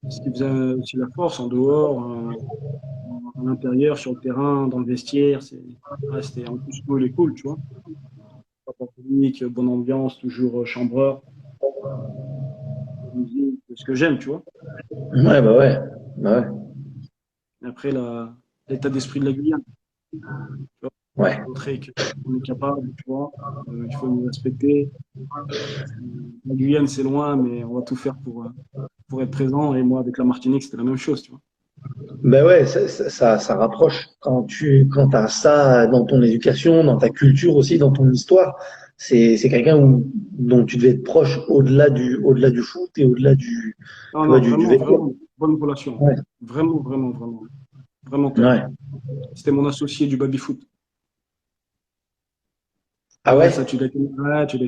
Ce qui faisait aussi la force en dehors, à l'intérieur, sur le terrain, dans le vestiaire. Ouais, c'était en plus cool et cool, tu vois. Pas public, bonne ambiance, toujours chambreur, musique, ce que j'aime, tu vois. Ouais, bah ouais. Bah ouais. Et après, l'état d'esprit de la Guyane, tu vois, Ouais. montrer qu'on est capable, tu vois. Il faut nous respecter. La Guyane, c'est loin, mais on va tout faire pour être présent. Et moi, avec la Martinique, c'était la même chose, tu vois. Ben ouais, ça rapproche. Quand as ça dans ton éducation, dans ta culture aussi, dans ton histoire, c'est quelqu'un dont tu devais être proche au-delà du foot et au-delà Non, tu vois, non, du vraiment, vélo. vraiment, bonne relation. Ouais. Vraiment, vraiment, vraiment. Vraiment top. Ouais. C'était mon associé du baby-foot. Ah Ouais, ouais? ça, tu les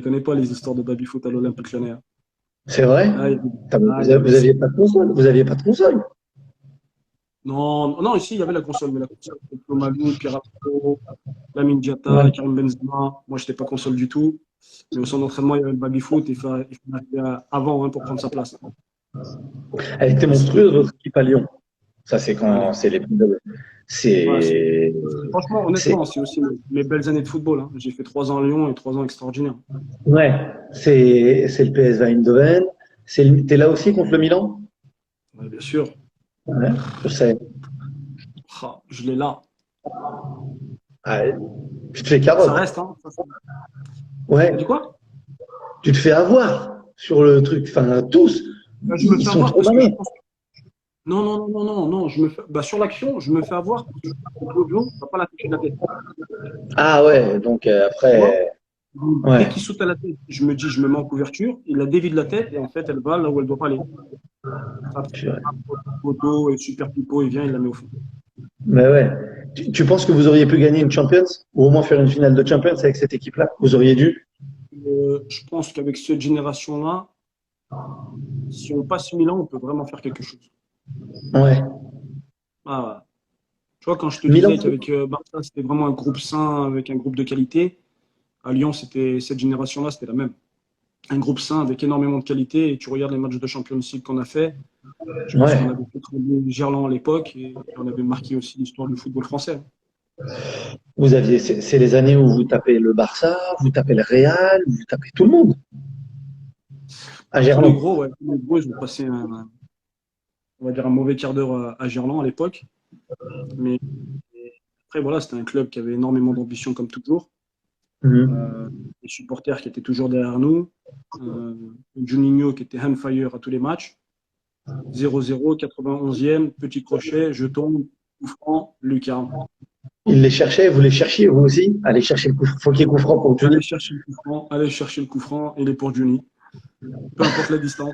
connais pas, les histoires de baby-foot à l'Olympique Lyonnais. C'est vrai? Ah, Vous il y avait vous ça. aviez pas de console? Vous aviez pas de console? Non, non, ici, il y avait la console, mais la console, c'était Flo Malou, Pierre Afro, Lamine Diatta, Ouais. Karim Benzema. Moi, j'étais pas console du tout. Mais au centre d'entraînement, il y avait le baby-foot. Il faut arriver avant, hein, pour prendre sa place. Elle était Ah, monstrueuse, votre équipe à Lyon. Ça, c'est allez. quand c'est les Ouais, c'est franchement, c'est honnêtement, c'est aussi mes belles années de football, hein. J'ai fait 3 ans à Lyon et 3 ans extraordinaires. ouais, c'est le PSV Eindhoven. T'es là aussi contre le Milan? Ouais, bien sûr. Ouais, je sais. Ah, je l'ai là. Ah, tu te fais Ça carotte. reste, hein. T'as Ouais, dit quoi? tu te fais avoir sur le truc. Enfin, tous, Bah, je me ils fais sont avoir trop parce que je malins. pense. Non, non, non, non, non, non. Bah, sur l'action, je me fais avoir parce que Claudio va pas la toucher de la tête. Ah ouais, donc Tu vois? après, Donc, dès ouais. qu'il saute à la tête, je me dis, je me mets en couverture, il la dévie de la tête et en fait, elle va là où elle doit pas aller. Ça, Purée. photo et super pipo, il vient, il la met au fond. Mais ouais. Tu penses que vous auriez pu gagner une Champions ou au moins faire une finale de Champions avec cette équipe-là? Vous auriez dû? Je pense qu'avec cette génération-là, si on passe Milan, on peut vraiment faire quelque chose. Ouais. Ah, tu vois, quand je te Milan. disais qu'avec Barça, c'était vraiment un groupe sain, avec un groupe de qualité, à Lyon, c'était cette génération-là, c'était la même. Un groupe sain avec énormément de qualité. Et tu regardes les matchs de Champions League qu'on a fait, je pense qu'on Ouais. avait fait trembler Gerland à l'époque et on avait marqué aussi l'histoire du football français. C'est les années où vous tapez le Barça, vous tapez le Real, vous tapez tout le monde à Bah, tous les Gerland. gros, ouais, tous les gros, ils ont passé on va dire un mauvais quart d'heure à Gerland à l'époque. Mais après, voilà, c'était un club qui avait énormément d'ambition comme toujours. Mhm. Euh, les supporters qui étaient toujours derrière nous. Euh, Juninho qui était on fire à tous les matchs. 0-0, 91e, petit crochet, je tombe, coup franc, lucarne. Il les cherchait, vous les cherchiez vous aussi? Allez chercher le coup, faut qu'il y ait coup franc pour Allez Johnny. chercher le coup franc, allez chercher le coup franc, il est pour Juni. Peu importe la distance.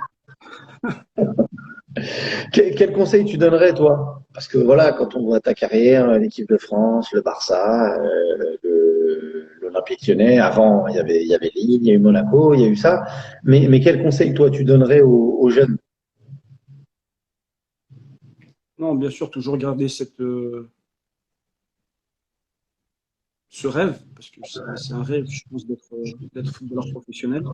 Quel conseil tu donnerais, toi? Parce que voilà, quand on voit ta carrière, l'équipe de France, le Barça, l'Olympique Lyonnais. Avant, il y avait Lille, il y a eu Monaco, il y a eu ça. Mais quel conseil, toi, tu donnerais aux jeunes? Non, bien sûr, toujours garder ce rêve, parce que c'est un rêve, je pense, d'être footballeur professionnel,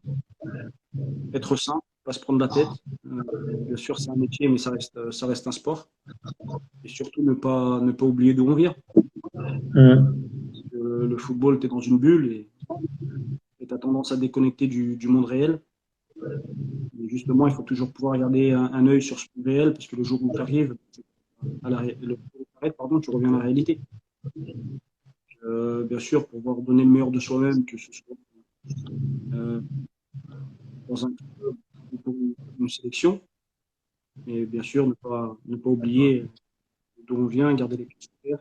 être sain, pas se prendre la tête. Bien sûr, c'est un métier, mais ça reste un sport. Et surtout, ne pas oublier d'où on vient. Hum. Le football, tu es dans une bulle et tu as tendance à déconnecter du monde réel. Et justement, il faut toujours pouvoir garder un œil sur ce monde réel, parce que le jour où tu arrives, le jour où t'arrêtes, pardon, tu reviens à la réalité. Bien sûr, pouvoir donner le meilleur de soi-même, que ce soit euh, dans un club ou pour une sélection. Mais bien sûr, ne pas oublier d'où on vient, garder les pieds sur terre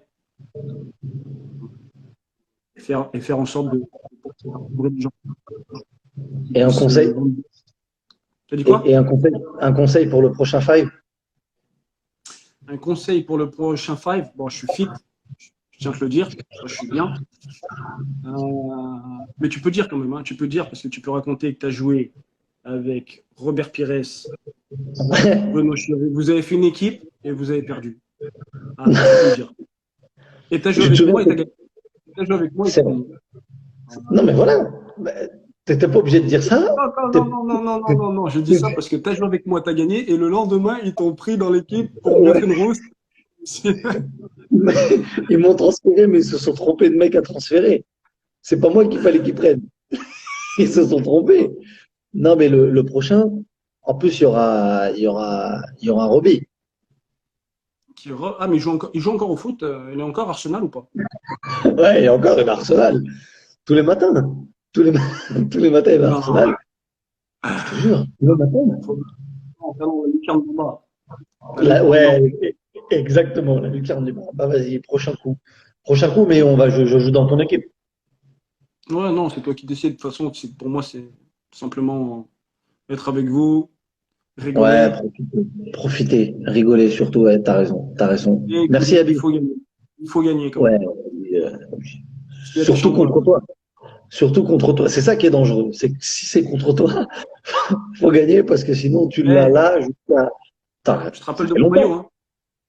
et faire en sorte de parcourir des gens qui Et un puissent. conseil, Tu as dit quoi? et un conseil pour le prochain five? Un conseil pour le prochain five. Bon, je suis fit, je tiens à te le dire, ça, je suis bien. Mais tu peux dire quand même, hein, tu peux dire parce que tu peux raconter que tu as joué avec Robert Pires, Benoît Chiré. Vous avez fait une équipe et vous avez perdu. Ah, tu peux le dire. Et tu as joué Tu te avec souviens? moi et tu as gagné. Tu as joué avec moi et tu C'est as vrai. gagné. Non, mais voilà. T'étais pas obligé de dire ça. T'es- Non, je dis ça parce que tu as joué avec moi, tu as gagné, et le lendemain, ils t'ont pris dans l'équipe pour Bierkenroos. Ils m'ont transféré, mais ils se sont trompés de mec à transférer. C'est pas moi qu'il fallait qu'ils prennent. Ils se sont trompés. Non, mais le prochain, en plus, il y aura Robbie. Ah, mais il joue encore au foot, il est encore Arsenal ou pas? Ouais, et encore, il va à Arsenal. Tous les matins. Tous les, tous les matins, il va à Non, Arsenal. Je te jure. Tous les matins. non, la lucarne du bas. Ouais, exactement, la lucarne du bras. Bah, vas-y, prochain coup. Prochain coup, mais je joue dans ton équipe. Ouais, non, c'est toi qui décides. De toute façon, pour moi, c'est simplement être avec vous, Ouais, rigoler. profiter, rigoler surtout. Ouais, t'as raison, t'as raison. Et Merci, il Abi. faut gagner. Il faut gagner quand Ouais, même. S'il y a des surtout champions. contre toi. Surtout contre toi. C'est ça qui est dangereux. C'est que si c'est contre toi, faut gagner parce que sinon tu l'as Eh, là jusqu'à. Putain, je te rappelle ça de fait mon maillot, longtemps. hein.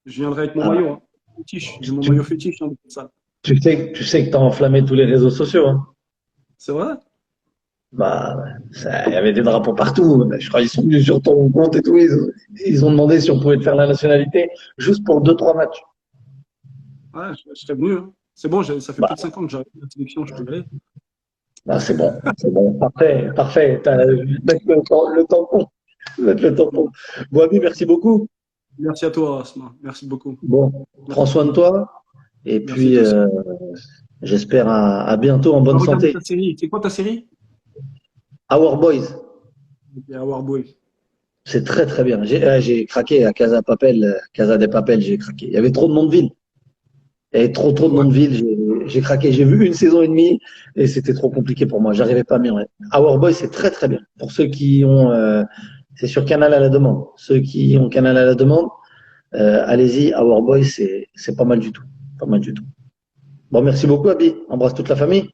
Je viendrai avec mon Ah, maillot, hein. Fétiche. J'ai mon maillot tu, fétiche, hein, ça. tu sais que t'as enflammé tous les réseaux sociaux, hein. C'est vrai? Bah, il y avait des drapeaux partout. Je crois qu'ils sont venus sur ton compte et tout. Ils ont demandé si on pouvait te faire la nationalité juste pour deux, trois matchs. Ouais, je serais venu, hein. C'est bon, ça fait Bah, plus de 5 ans que j'arrive à la sélection, je peux y aller. bah, c'est bon, c'est bon. Parfait, parfait. Mettre le tampon. Mettre le tampon. Bon, ami, merci beaucoup. Merci à toi, Asma. Merci beaucoup. Bon, prends Merci. soin de toi. Et Merci puis, toi aussi. j'espère à bientôt en On va bonne regarder santé. ta série. C'est quoi ta série? Our Boys, C'est Our Boy. c'est très très bien. J'ai craqué à Casa Papel, Casa des Papel, j'ai craqué. Il y avait trop de noms de ville. Il y avait trop de Ouais. noms de ville. J'ai craqué. J'ai vu une saison et demie et c'était trop compliqué pour moi. J'arrivais pas à m'y remettre. Our Boys, c'est très très bien. Pour ceux qui ont, c'est sur Canal à la demande. Ceux qui ont Canal à la demande, allez-y. Our Boys, c'est pas mal du tout. Pas mal du tout. Bon, merci beaucoup, Abi. Embrasse toute la famille.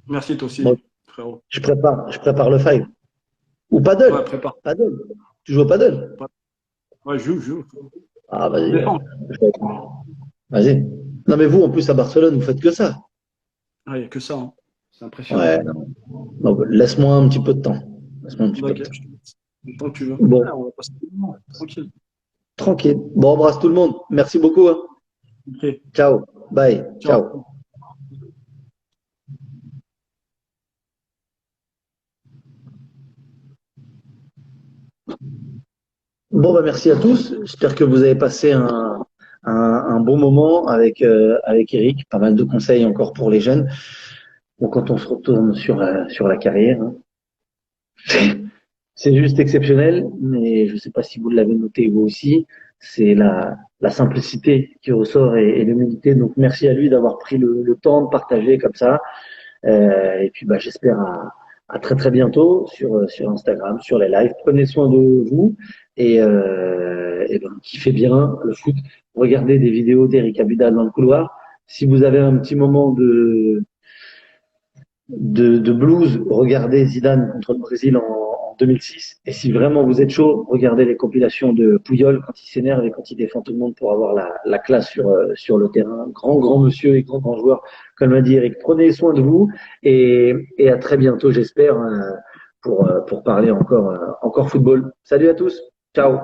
Merci toi Bon, aussi, frérot. je prépare le five. Ou paddle. Ouais, prépare. Paddle. Tu joues au paddle? Ouais, joue. Ah, vas-y. Défends. Vas-y. Non, mais vous, en plus, à Barcelone, vous faites que ça. Ah, il n'y a que ça, hein. C'est impressionnant. Ouais, non. Non, laisse-moi un petit peu de temps. Laisse-moi un petit peu Ok, de temps. je te laisse. Le temps que tu veux. Bon, Ouais, on va passer le moment, tranquille. tranquille. Bon, embrasse tout le monde. Merci beaucoup, hein. Ok, Ciao. Bye. Ciao. ciao. Bon, bah, merci à tous. J'espère que vous avez passé un bon moment avec Eric. Pas mal de conseils encore pour les jeunes. Bon, quand on se retourne sur la carrière, hein, c'est juste exceptionnel, mais je ne sais pas si vous l'avez noté vous aussi. C'est la simplicité qui ressort et l'humilité. Donc, merci à lui d'avoir pris le temps de partager comme ça. Et puis, bah, j'espère à très très bientôt sur Instagram, sur les lives. Prenez soin de vous et ben, kiffez bien le foot. Regardez des vidéos d'Eric Abidal dans le couloir. Si vous avez un petit moment de blues, regardez Zidane contre le Brésil en 2006. Et si vraiment vous êtes chaud, regardez les compilations de Puyol quand il s'énerve et quand il défend tout le monde pour avoir la classe sur le terrain. Grand monsieur et grand joueur, comme l'a dit Eric. Prenez soin de vous et à très bientôt, j'espère, pour parler encore football. Salut à tous. Ciao.